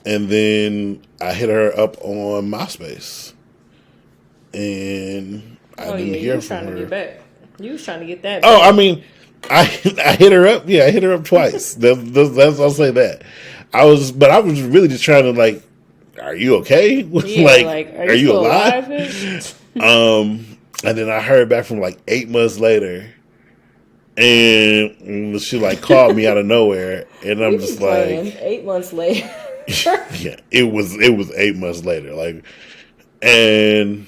And then I hit her up on MySpace. And I didn't hear from her. You was trying to get back. You was trying to get that back. Oh, I mean, I hit her up. Yeah, I hit her up twice. That's I'll say that. I was really just trying to like, are you okay? Yeah, are you alive? And then I heard back from like 8 months later, and she like called me out of nowhere, and I'm just like, 8 months later. Yeah, it was 8 months later, like, and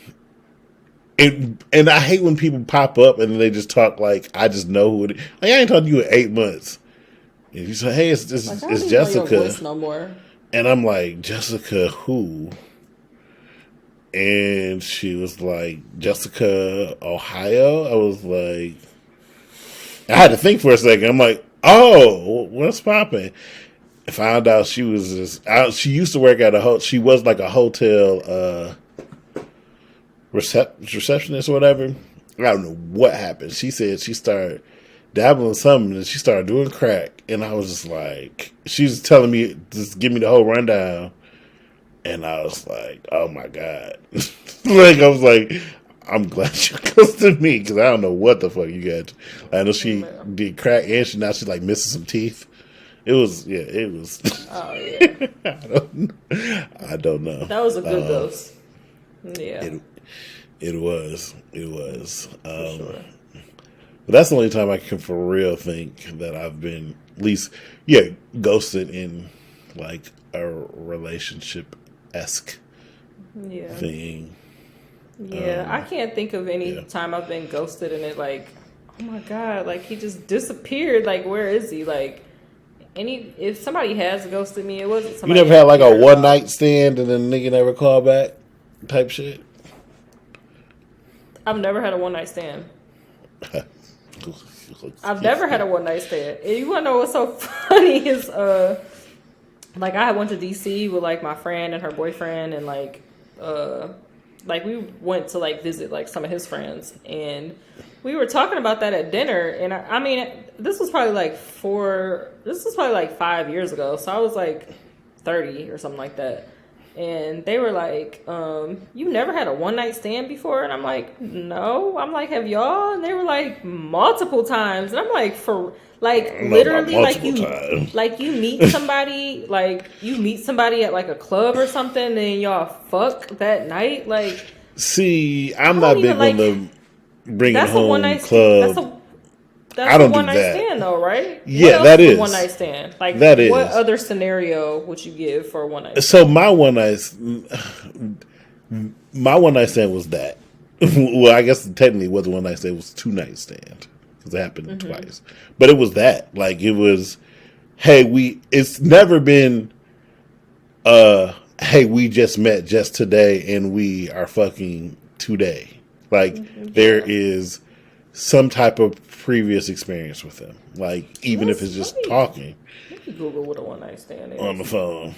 I hate when people pop up and they just talk like I just know who it is. Like I ain't talked to you in 8 months. And you say, hey, it's Jessica. Know your voice no more. And I'm like, Jessica who? And she was like, Jessica, Ohio? I was like, I had to think for a second. I'm like, oh, what's popping? I found out she was she used to work at she was like a hotel receptionist or whatever. I don't know what happened. She said she started dabbling something and she started doing crack. And I was just like, she was telling me, just give me the whole rundown. And I was like, oh my God. Like, I was like, I'm glad you ghosted me because I don't know what the fuck you got. I know she did crack and she's like missing some teeth. It was. Oh, yeah. I don't know. That was a good ghost. Yeah. It was. Sure. But that's the only time I can for real think that I've been, at least, ghosted in like a relationship-esque thing. Yeah, I can't think of any time I've been ghosted and it like, oh my God, like he just disappeared. Like, where is he? Like, if somebody has ghosted me, it wasn't somebody. You never had like a one night stand and then nigga never called back type shit? I've never had a one night stand. I've never had a one night stand. And you wanna know what's so funny is like I went to DC with like my friend and her boyfriend and like we went to like visit like some of his friends and we were talking about that at dinner, and I mean, this was probably like 5 years ago. So I was like 30 or something like that. And they were like, you never had a one night stand before? And I'm like, no. I'm like, have y'all? And they were like, multiple times. And I'm like, for like literally like you meet somebody, like you meet somebody at like a club or something and y'all fuck that night. Like, see, I'm not big on the bring it home club. That's a one night stand though, right? Yeah, that is one night stand. Like that is. What other scenario would you give for a one night stand? So my one night stand was that. Well, I guess technically it wasn't one night stand, it was 2 night stand. Because it happened twice. But it was that. Like it was, it's never been hey, we just met just today and we are fucking today. Like there is some type of previous experience with them. Like, even if it's just talking Let me Google what a one night stand is. on the phone.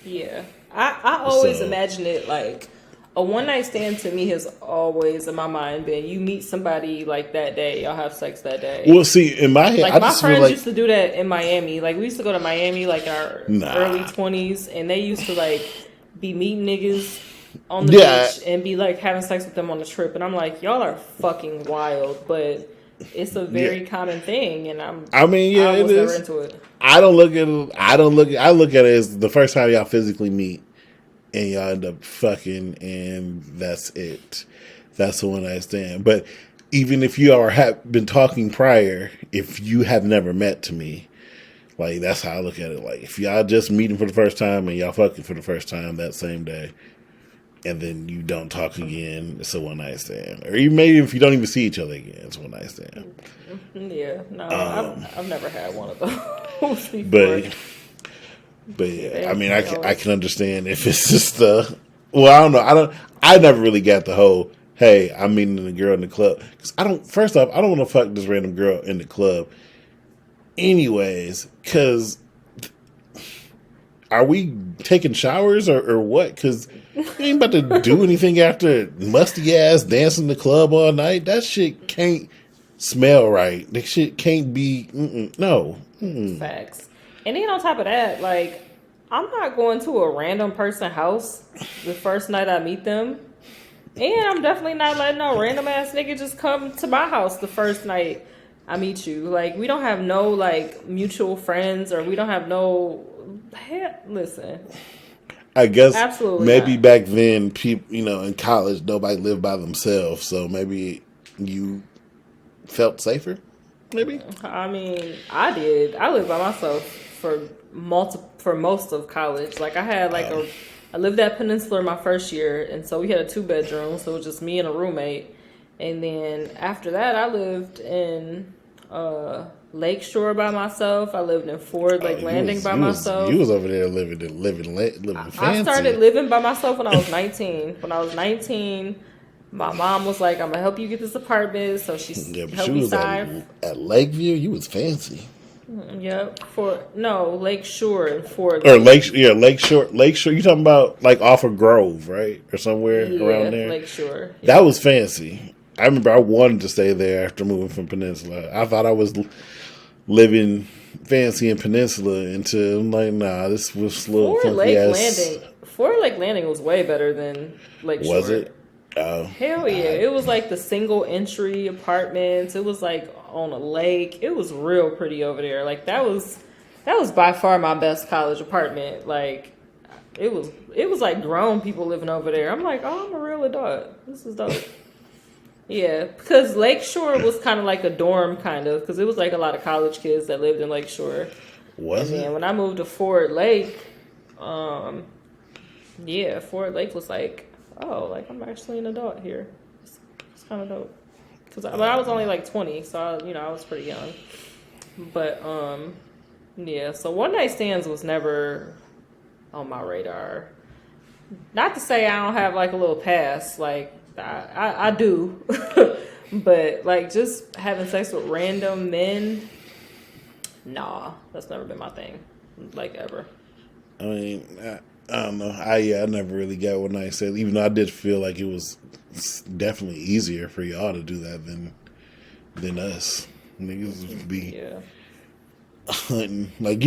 Yeah. I always So- imagine it like a one night stand to me has always in my mind been you meet somebody like that day, y'all have sex that day. Well, see, in my head, Like I my just feel friends like used to do that in Miami. Like we used to go to Miami like in our Nah. early 20s, and they used to like be meeting niggas on the Yeah. beach and be like having sex with them on the trip. And I'm like, y'all are fucking wild, but it's a very common thing. And I mean, yeah, I was it never is. into it. I look at it as the first time y'all physically meet and y'all end up fucking and that's it. That's the one night stand. But even if you are have been talking prior, if you have never met to me, like that's how I look at it. Like if y'all just meeting for the first time and y'all fucking for the first time that same day, and then you don't talk again, it's a one night stand. Or even maybe if you don't even see each other again, it's a one night stand. Yeah, no, I've never had one of those before. But yeah, I mean, I can understand if it's just well, I don't know. I never really got the whole, hey, I'm meeting a girl in the club. Cause first off, I don't want to fuck this random girl in the club. Anyways, cause are we taking showers or what? Cause you ain't about to do anything after musty ass dancing in the club all night. That shit can't smell right. That shit can't be, no. Facts. And then on top of that, like, I'm not going to a random person house the first night I meet them. And I'm definitely not letting no random ass nigga just come to my house the first night I meet you. Like, we don't have no, like, mutual friends or we don't have no... Listen. I guess Absolutely maybe not. back then, people, in college, nobody lived by themselves. So maybe you felt safer, maybe? I mean, I did. I lived by myself for most of college. Like I had like I lived at Peninsula my first year, and so we had a 2-bedroom, so it was just me and a roommate. And then after that, I lived in Lakeshore by myself. I lived in Ford Lake Landing by myself. You was over there living fancy. I started living by myself when I was 19. When I was 19, my mom was like, "I'm gonna help you get this apartment." So she helped me sign. At Lakeview. You was fancy. Yep. Lakeshore and Ford. Or Lakeshore. Lakeshore. You talking about like off of Grove, right, or somewhere around there? Lakeshore. Yeah. That was fancy. I remember I wanted to stay there after moving from Peninsula. I thought I was living fancy in Peninsula until I'm like, nah, this was a little funky ass. Ford Lake Landing was way better than Lakeshore. Was it? Hell yeah. It was like the single entry apartments. It was like on a lake. It was real pretty over there. Like that was by far my best college apartment. Like it was like grown people living over there. I'm like, oh, I'm a real adult. This is dope. Yeah, because Lakeshore was kind of like a dorm, because it was like a lot of college kids that lived in Lakeshore. Was it? And when I moved to Ford Lake, Ford Lake was like, oh, like I'm actually an adult here. It's kind of dope. But I was only like 20, so I was pretty young. But so one night stands was never on my radar. Not to say I don't have like a little past, like. I do, but like just having sex with random men, nah, that's never been my thing, like ever. I mean, I don't know. I never really got one night stand, even though I did feel like it was definitely easier for y'all to do that than us. Niggas would be hunting. Like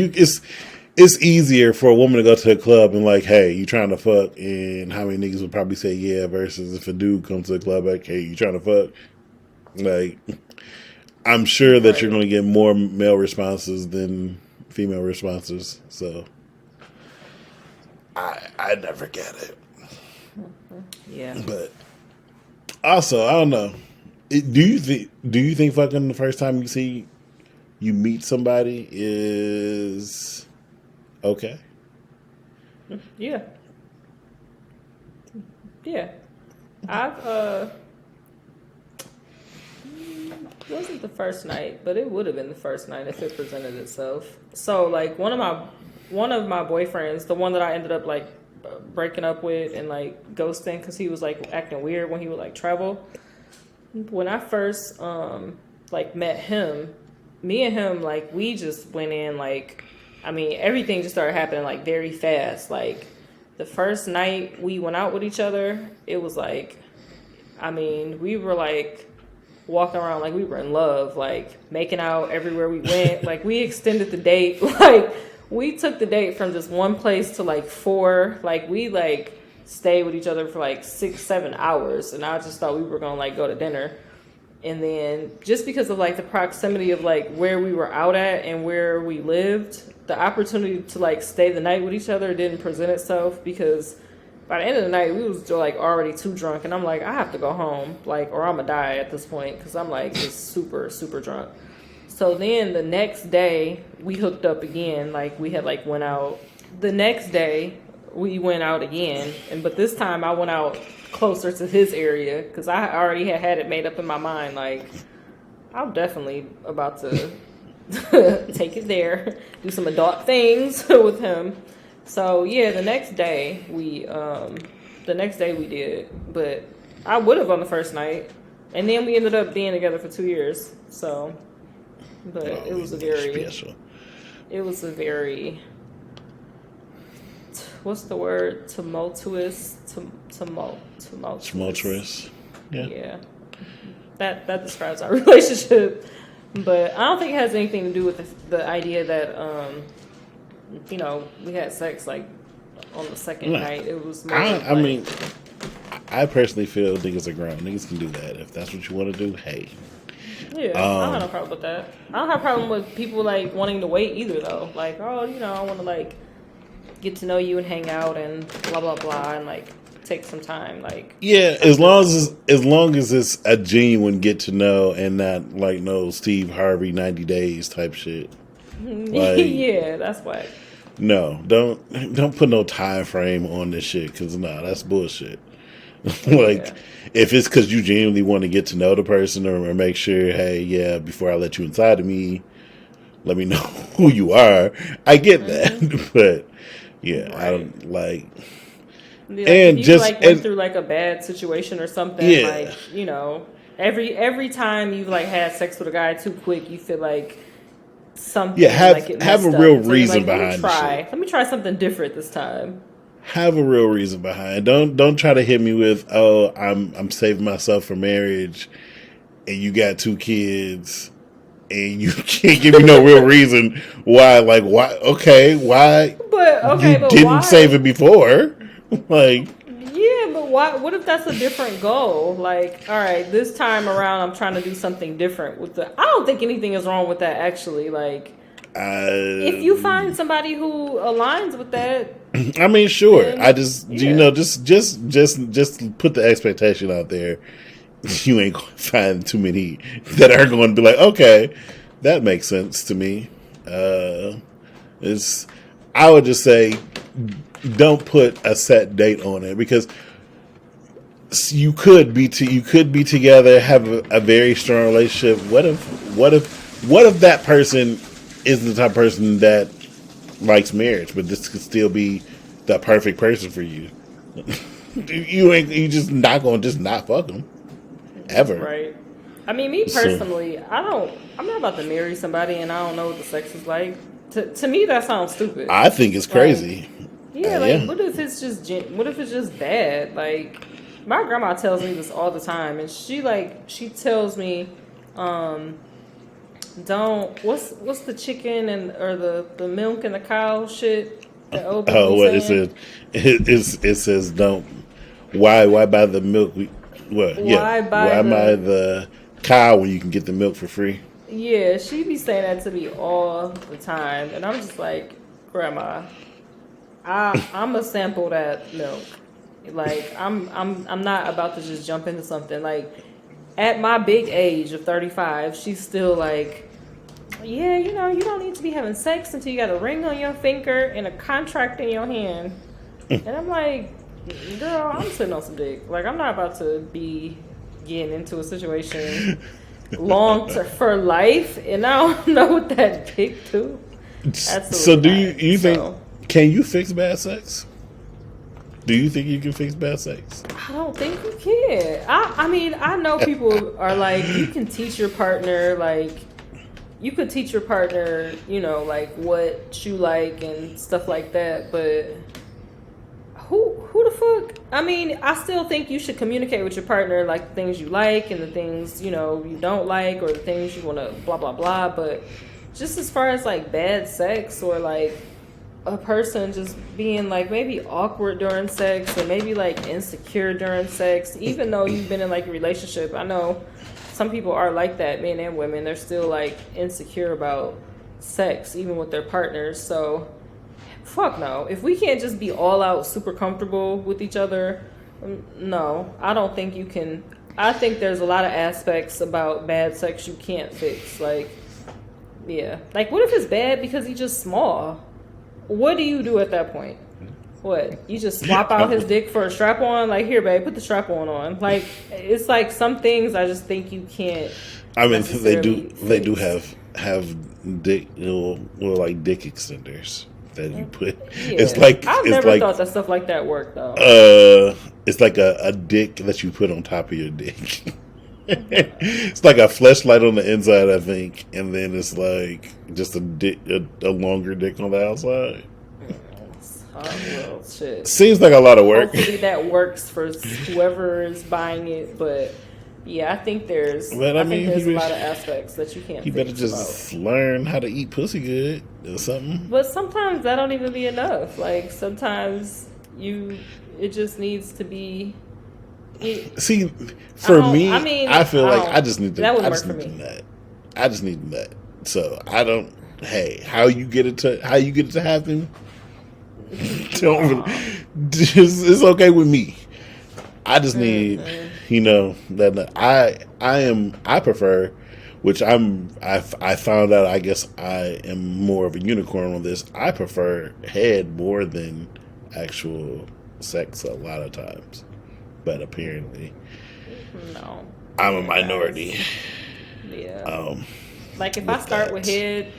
it's easier for a woman to go to a club and like, hey, you trying to fuck? And how many niggas would probably say yeah versus if a dude comes to the club like, hey, you trying to fuck? Like, I'm sure that you're going to get more male responses than female responses. So I never get it. Yeah. But also, I don't know. Do you think fucking the first time you meet somebody is okay? Yeah. I've it wasn't the first night, but it would have been the first night if it presented itself. So like one of my boyfriends, the one that I ended up like breaking up with and like ghosting because he was like acting weird when he would like travel. When I first like met him, me and him, like, we just went in, like, I mean, everything just started happening like very fast. Like, the first night we went out with each other, it was like, I mean, we were like walking around like we were in love, like making out everywhere we went. Like, we extended the date. Like, we took the date from just one place to like 4. Like, we like stayed with each other for like 6-7 hours, and I just thought we were gonna like go to dinner. And then just because of like the proximity of like where we were out at and where we lived, the opportunity to like stay the night with each other didn't present itself, because by the end of the night we was like already too drunk, and I'm like, I have to go home, like, or I'm gonna die at this point, because I'm like just super drunk. So then the next day we hooked up again. Like, we had like went out. The next day we went out again, but this time I went out closer to his area, because I already had it made up in my mind, like, I'm definitely about to take it there, do some adult things with him. So yeah, the next day we did, but I would have on the first night, and then we ended up being together for 2 years. So, but it was a very what's the word? Tumultuous. Yeah. That describes our relationship. But I don't think it has anything to do with the idea that we had sex like on the second night. It was more I mean, I personally feel niggas are grown. Niggas can do that. If that's what you want to do, hey. Yeah, I don't have no problem with that. I don't have a problem with people like wanting to wait either, though. Like, oh, I want to like get to know you and hang out and blah blah blah, and like take some time. Like, yeah, as long as it's a genuine get to know and not like no Steve Harvey 90 days type shit. Like, yeah, that's whack. No, don't put no time frame on this shit, because that's bullshit. Like, yeah. If it's because you genuinely want to get to know the person or make sure, hey, yeah, before I let you inside of me, let me know who you are. I get that, but yeah, right. I don't like. Like, and if you went through like a bad situation or something, yeah. Like, every time you've like had sex with a guy too quick, you feel like something. Yeah, have a real reason behind it. Let me try something different this time. Have a real reason behind. Don't try to hit me with, oh, I'm saving myself for marriage, and you got 2 kids, and you can't give me no real reason why. Like, why? Okay, why? But didn't why? Save it before? Like, yeah, but why? What if that's a different goal? Like, all right, this time around, I'm trying to do something different with I don't think anything is wrong with that, actually. Like, if you find somebody who aligns with that. I mean, sure. Then, I just, just put the expectation out there. You ain't going to find too many that are going to be like, okay, that makes sense to me. I would just say, don't put a set date on it, because you could be together, have a very strong relationship. What if that person isn't the type of person that likes marriage, but this could still be the perfect person for you? You just not gonna just not fuck them ever, right? I mean, me personally, I'm not about to marry somebody and I don't know what the sex is like. To me, that sounds stupid. I think it's crazy. Like, what if it's just bad? Like, my grandma tells me this all the time, and she tells me, don't what's the chicken or the milk and the cow shit that old people saying? It says don't why buy the milk? Why buy the cow when you can get the milk for free? Yeah, she be saying that to me all the time, and I'm just like, Grandma, I'm gonna sample that milk. Like, I'm not about to just jump into something. Like, at my big age of 35, she's still like, yeah, you don't need to be having sex until you got a ring on your finger and a contract in your hand. And I'm like, girl, I'm sitting on some dick. Like, I'm not about to be getting into a situation for life, and I don't know what that big too. So do you think, can you fix bad sex? Do you think you can fix bad sex? I don't think you can. I mean, I know people are like, you can teach your partner, like, you could teach your partner, you know, like what you like and stuff like that, but who the fuck? I mean, I still think you should communicate with your partner, like the things you like and the things, you know, you don't like, or the things you want to blah, blah, blah, but just as far as like bad sex or like a person just being like maybe awkward during sex or maybe like insecure during sex, even though you've been in like a relationship. I know some people are like that, men and women. They're still like insecure about sex, even with their partners. So fuck no. If we can't just be all out super comfortable with each other, no, I don't think you can. I think there's a lot of aspects about bad sex you can't fix. Like, yeah. Like, what if it's bad because he's just small? What do you do at that point? What? You just swap out his dick for a strap on? Like, here, babe, put the strap on. Like, it's like some things I just think you can't. I mean, they do have dick, like dick extenders that you put. Yeah. It's like I've it's never like, thought that stuff like that worked though. It's like a dick that you put on top of your dick. It's like a fleshlight on the inside, I think, and then it's like just a dick, a longer dick on the outside. Well, shit. Seems like a lot of work. Hopefully that works for whoever is buying it, but yeah, I think there's a lot of aspects that you can't. You better just learn how to eat pussy good or something. But sometimes that don't even be enough. Like sometimes it just needs to be. See, for me, I feel like I just need to. That would I work just for need me. that. I just need that. So I don't. Hey, how you get it to happen? Don't really, it's okay with me. I just need, that I prefer, which I found out. I guess I am more of a unicorn on this. I prefer head more than actual sex a lot of times. But apparently, no, I'm a minority. Yeah. Like if I start with head,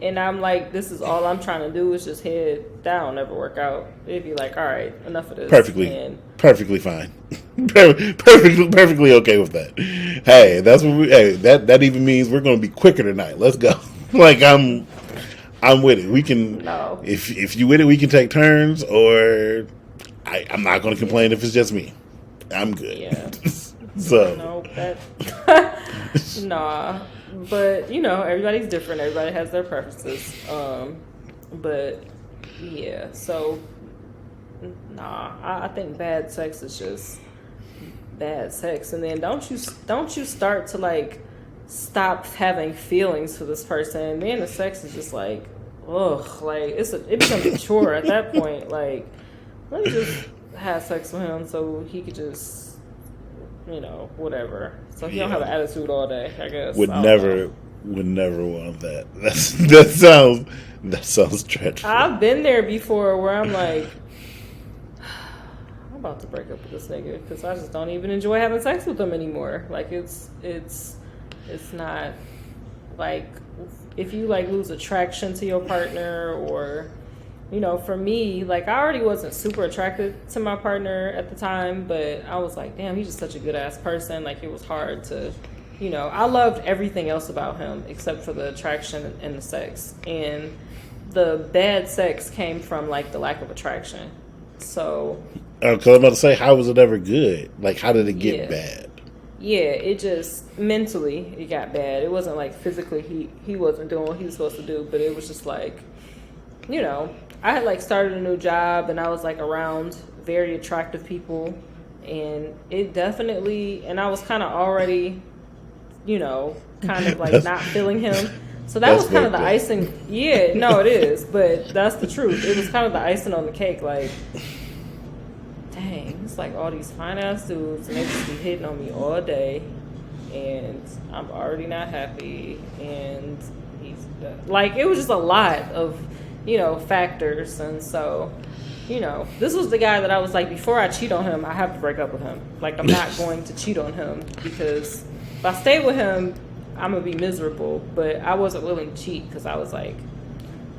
and I'm like, this is all I'm trying to do is just head, that don't never work out. It'd be like, all right, enough of this. Perfectly fine. Perfectly okay with that. Hey, that's what that even means we're going to be quicker tonight. Let's go. Like I'm with it. We can. No. If you with it, we can take turns, or I'm not going to complain if it's just me. I'm good. Yeah. So. No, nah. But, everybody's different. Everybody has their preferences. But, yeah. So, nah. I think bad sex is just bad sex. And then don't you start to, like, stop having feelings for this person. And then the sex is just like, ugh. Like, it becomes a chore at that point. Like, let me just have sex with him so he could just... whatever. So he don't have an attitude all day, I guess. Would never want that. That sounds dreadful. I've been there before where I'm like, I'm about to break up with this nigga because I just don't even enjoy having sex with him anymore. Like it's not like if you like lose attraction to your partner or. For me, like, I already wasn't super attracted to my partner at the time, but I was like, damn, he's just such a good-ass person. Like, it was hard to, I loved everything else about him except for the attraction and the sex. And the bad sex came from, like, the lack of attraction. So... Because I'm about to say, how was it ever good? Like, how did it get bad? Yeah, it just, mentally, it got bad. It wasn't, like, physically, he wasn't doing what he was supposed to do, but it was just, like, I had like started a new job and I was like around very attractive people and it definitely, and I was kind of already, kind of like not feeling him. So that was kind of the icing. Yeah, no, it is, but that's the truth. It was kind of the icing on the cake. Like, dang, it's like all these fine ass dudes and they just be hitting on me all day and I'm already not happy. And he's like, it was just a lot of, factors. And so, this was the guy that I was like, before I cheat on him, I have to break up with him. Like, I'm not going to cheat on him because if I stay with him, I'm going to be miserable. But I wasn't willing to cheat because I was like,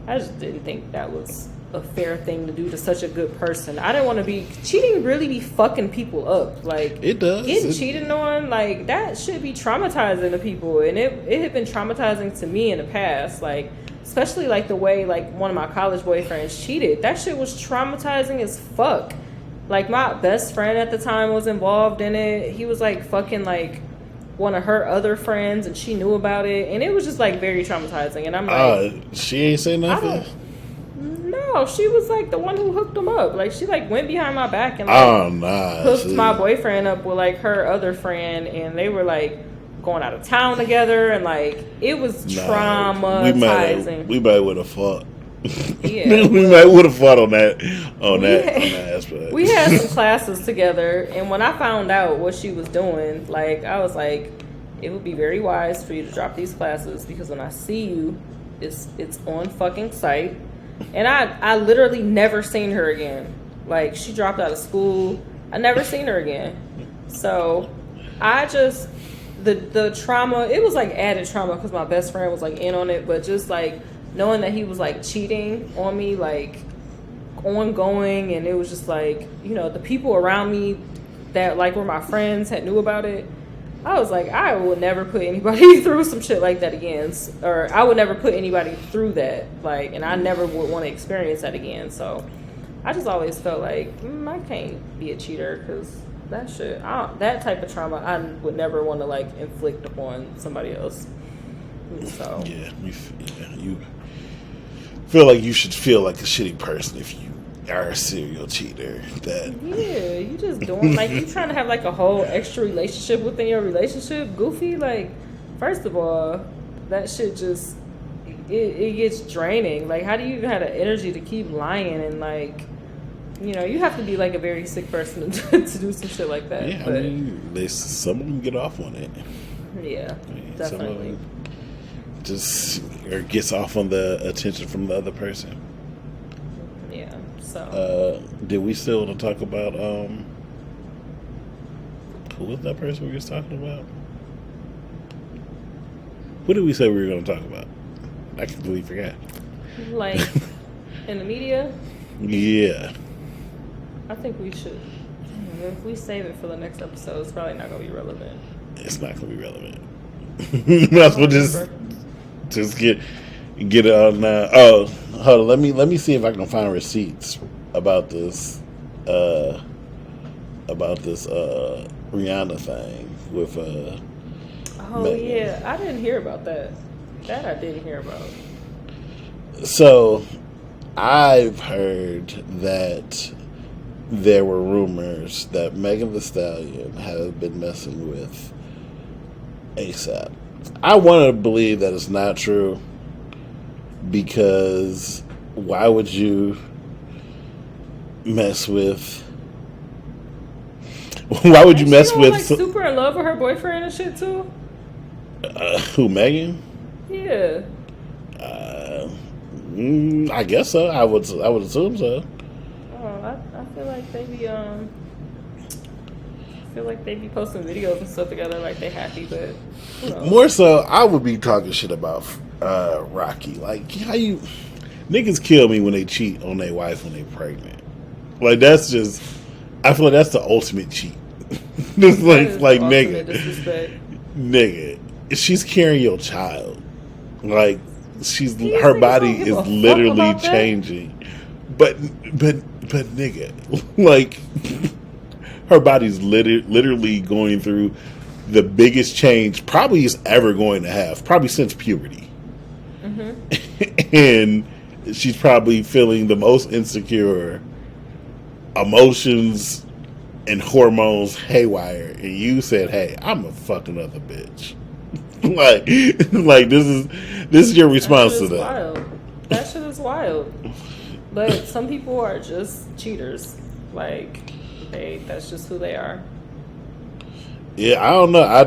I just didn't think that was a fair thing to do to such a good person. I didn't want to be cheating. Really, be fucking people up. Like It does. getting cheated on. Like that should be traumatizing to people, and it had been traumatizing to me in the past. Like especially like the way like one of my college boyfriends cheated. That shit was traumatizing as fuck. Like my best friend at the time was involved in it. He was like fucking like one of her other friends, and she knew about it, and it was just like very traumatizing. And I'm like, she ain't say nothing. No, she was like the one who hooked him up. Like she like went behind my back and like hooked my boyfriend up with like her other friend, and they were like going out of town together, and like it was traumatizing. We might would have fought. Yeah, we might would have fought on that aspect. We had some classes together, and when I found out what she was doing, like I was like, it would be very wise for you to drop these classes, because when I see you, it's on fucking sight. And I literally never seen her again. Like she dropped out of school. I never seen her again. So I just the trauma, it was like added trauma because my best friend was like in on it, but just like knowing that he was like cheating on me, like ongoing, and it was just like, you know, the people around me that like were my friends had knew about it. I was like, I would never put anybody through some shit like that again, or I would never put anybody through that, like, and I never would want to experience that again. So I just always felt like I can't be a cheater, because that shit, that type of trauma, I would never want to like inflict upon somebody else. So yeah, you feel like you should feel like a shitty person if you are a serial cheater. Yeah, you just doing like you trying to have like a whole extra relationship within your relationship. Goofy. Like, first of all, that shit just it gets draining. Like, how do you even have the energy to keep lying? And like, you know, you have to be like a very sick person to do some shit like that. Yeah, but, I mean, some of them get off on it. Yeah, definitely. Just or gets off on the attention from the other person. Yeah. So. Did we still want to talk about who was that person we were just talking about? What did we say we were going to talk about? I completely forgot. Like in the media? Yeah. I think we should. If we save it for the next episode, it's probably not going to be relevant. It's not going to be relevant. Might as well just get it on now. Oh, hold on. Let me see if I can find receipts about this Rihanna thing with Megan. Yeah, I didn't hear about that. That I didn't hear about. So I've heard that there were rumors that Megan Thee Stallion had been messing with ASAP. I want to believe that it's not true, because why would you mess with? Why would you mess with? Like super in love with her boyfriend and shit too. Who, Megan? Yeah. I guess so. I would assume so. Oh, I feel like they be posting videos and stuff together, like they happy, but who knows? More so, I would be talking shit about Rocky. Like, how you niggas kill me when they cheat on their wife when they pregnant. Like, that's just, I feel like that's the ultimate cheat. Just like nigga, she's carrying your child. Like, her body is literally changing. But nigga, like, her body's literally going through the biggest change probably is ever going to have, probably since puberty. Mm-hmm. And she's probably feeling the most insecure, emotions and hormones haywire. And you said, "Hey, I'm a fucking other bitch." like this is your response to that. Wild. That shit is wild. But some people are just cheaters. Like, that's just who they are. Yeah, I don't know. I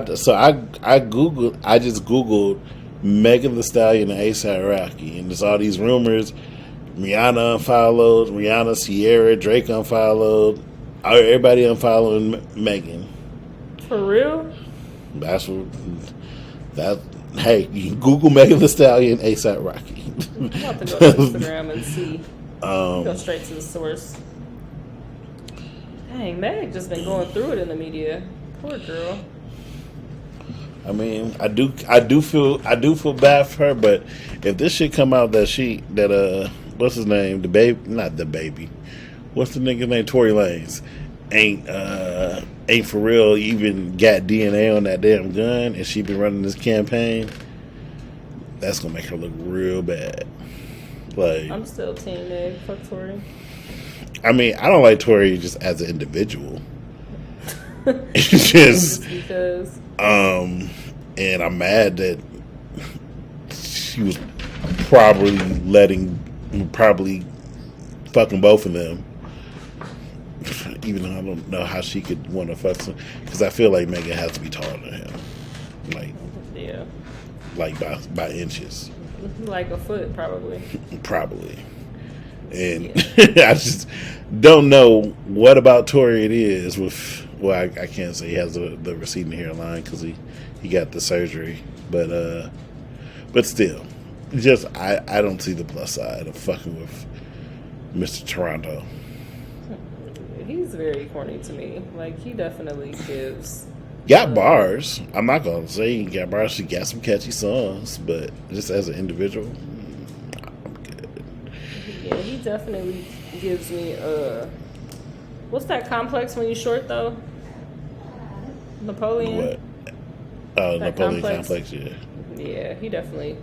just googled Megan Thee Stallion and A$AP Rocky, and there's all these rumors. Rihanna unfollowed, Rihanna, Sierra, Drake unfollowed. Everybody unfollowing Megan. For real? Hey, you can Google Megan Thee Stallion, A$AP Rocky. I'm about to go to Instagram and see. Go straight to the source. Dang, Meg just been going through it in the media. Poor girl. I mean, I do feel bad for her, but if this shit come out that what's his name, not the baby, what's the nigga name, Tory Lanez, ain't for real even got DNA on that damn gun, and she been running this campaign, that's gonna make her look real bad. Like, I'm still team Meg. Fuck Tory. I mean, I don't like Tory just as an individual. It's just because. And I'm mad that she was probably fucking both of them. Even though I don't know how she could want to fuck some, because I feel like Megan has to be taller than him, like, yeah, like by inches, like a foot probably. And I just don't know what about Tory it is with. Well, I can't say he has the receding hairline because he got the surgery, but still, just I don't see the plus side of fucking with Mr. Toronto. He's very corny to me. Like, he definitely gives. Got bars. I'm not gonna say he got bars. He got some catchy songs, but just as an individual, I'm good. Yeah, he definitely gives me what's that complex when you short though? Napoleon. What? Oh, Napoleon complex. Yeah. Yeah, he definitely.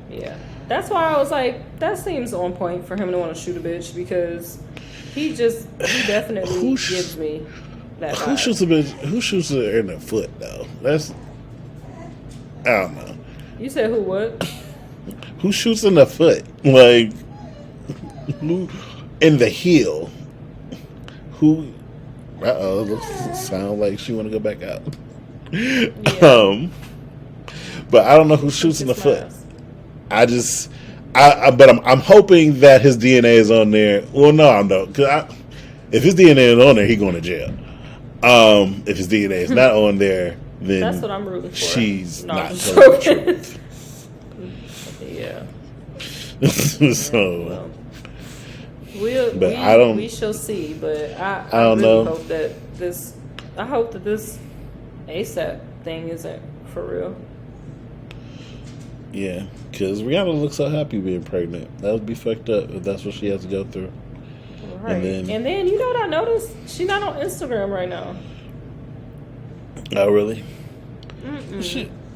Yeah, that's why I was like, that seems on point for him to want to shoot a bitch, because he definitely gives me that vibe. Who shoots her in the foot though? That's, I don't know. You said who? What? Who shoots in the foot? Like, who in the heel? Who? Sound like she want to go back out. Yeah. But I don't know who shoots in the foot. But I'm hoping that his DNA is on there. Well, no, I'm not. Because if his DNA is on there, he going to jail. If his DNA is not on there, then that's what I'm rooting for. She's not telling the truth. Yeah. So. Well, we shall see. But I really know. hope that this. I hope that this ASAP thing isn't for real. Yeah, because Rihanna looks so happy being pregnant. That would be fucked up if that's what she has to go through. Right. And then you know what I noticed? She's not on Instagram right now. Oh, really?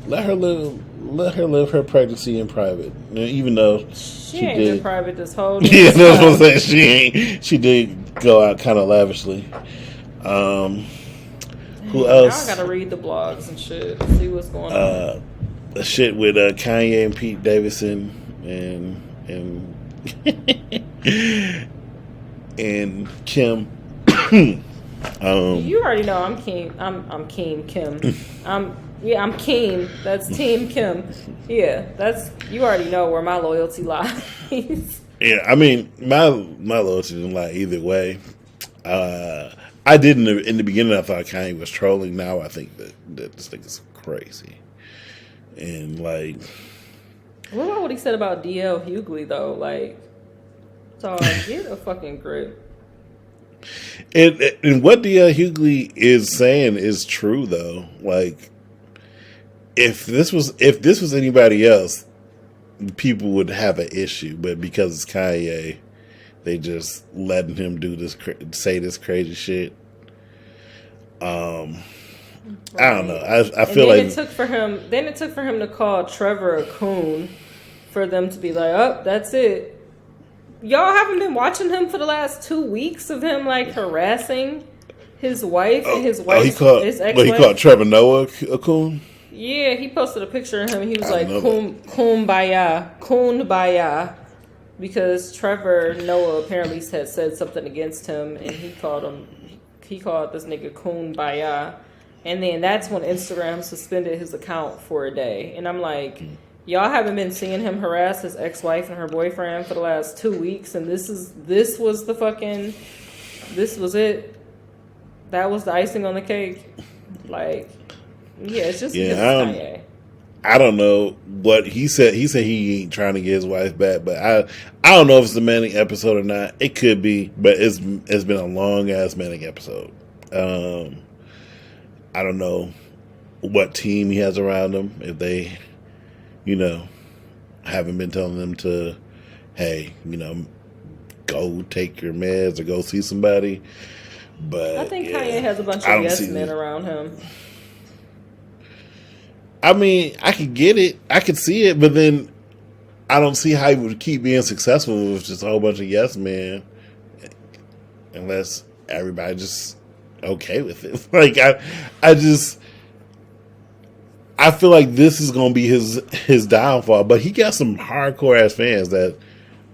Let her live her pregnancy in private. Even though she ain't been private this whole time. Yeah, that's what I'm saying. She did go out kind of lavishly. Who else? Now I gotta read the blogs and shit. See what's going on. The shit with Kanye and Pete Davidson and and Kim. You already know I'm Kim. I'm Kim. I'm Kim. That's Team Kim. Yeah, you already know where my loyalty lies. Yeah, I mean my loyalty didn't lie either way. I didn't in the beginning. I thought Kanye was trolling. Now I think that this thing is crazy. And like, what about what he said about DL Hughley though? Like, dog, get a fucking grip. And what DL Hughley is saying is true though. Like, if this was anybody else, people would have an issue. But because it's Kanye, they just letting him do this, say this crazy shit. I don't know. I feel like it took for him to call Trevor a coon for them to be like, oh, that's it. Y'all haven't been watching him for the last 2 weeks of him like harassing his wife and his wife's his ex-wife. He called Trevor Noah a coon. Yeah, he posted a picture of him and he was like, kumbaya, because Trevor Noah apparently had said something against him and he called this nigga kumbaya. And then that's when Instagram suspended his account for a day. And I'm like, y'all haven't been seeing him harass his ex-wife and her boyfriend for the last 2 weeks, and this was it. That was the icing on the cake. Like, yeah, it's just because it's Kanye. I don't know what he said. He said he ain't trying to get his wife back, but I don't know if it's a manic episode or not. It could be, but it's been a long ass manic episode. I don't know what team he has around him. If they, haven't been telling them to, hey, go take your meds or go see somebody. But I think Kanye has a bunch of yes men around him. I mean, I could get it. I could see it, but then I don't see how he would keep being successful with just a whole bunch of yes men unless everybody just okay with it. Like, I feel like this is going to be his downfall, but he got some hardcore ass fans that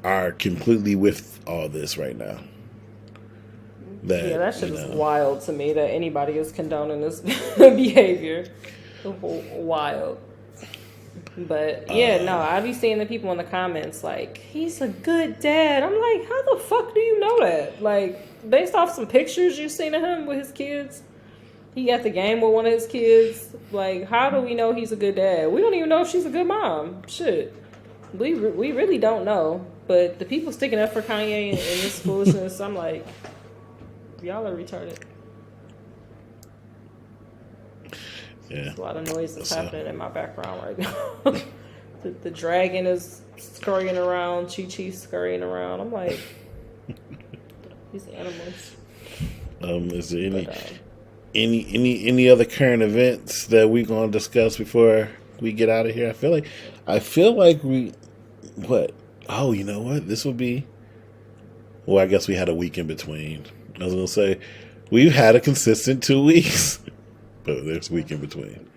are completely with all this right now. That shit is wild to me that anybody is condoning this behavior. Wild. But I be seeing the people in the comments like, he's a good dad. I'm like, how the fuck do you know that? Like, based off some pictures you've seen of him with his kids, he at the game with one of his kids. Like, how do we know he's a good dad? We don't even know if she's a good mom. Shit, we really don't know. But the people sticking up for Kanye and this foolishness, I'm like, y'all are retarded. Yeah. There's a lot of noise that's happening in my background right now. the dragon is scurrying around, Chi-Chi's scurrying around. I'm like, these animals. Is there any other current events that we're gonna discuss before we get out of here? I feel like we what? Oh, you know what? This would be. Well, I guess we had a week in between. I was gonna say we've had a consistent 2 weeks. But there's a week in between.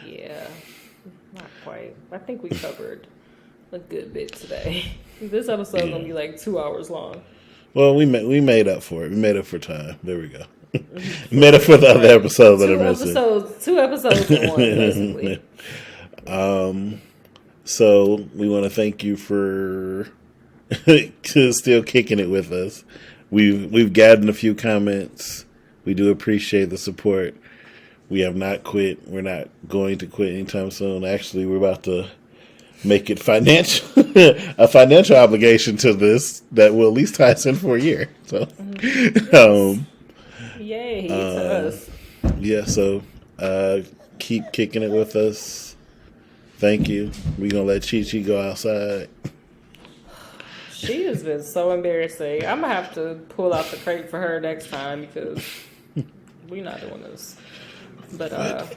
Yeah, not quite. I think we covered a good bit today. This episode is gonna be like 2 hours long. Well, we made up for it. We made up for time. There we go. Made up for the other episodes that are missing. 2 episodes in one, basically. So we want to thank you for still kicking it with us. We've gotten a few comments. We do appreciate the support. We have not quit. We're not going to quit anytime soon. Actually, we're about to make it a financial obligation to this that will at least tie us in for a year. So, yay to us. Yeah. So, keep kicking it with us. Thank you. We're gonna let Chi-Chi go outside. She has been so embarrassing. I'm gonna have to pull out the crate for her next time because we're not doing this. But so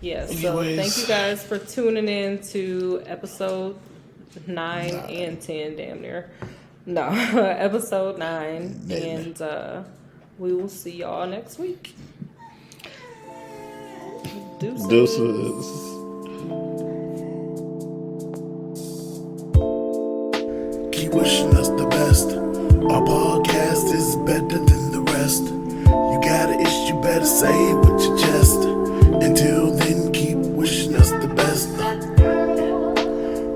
thank you guys for tuning in to episode 9 and 10, damn near. No, episode 9, and we will see y'all next week. Deuces. Keep wishing us the best. Our podcast is better than the rest. You got an issue, better say it with your chest. Until then, keep wishing us the best.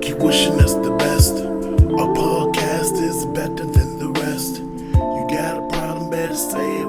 Keep wishing us the best. Our podcast is better than the rest. You got a problem, better say it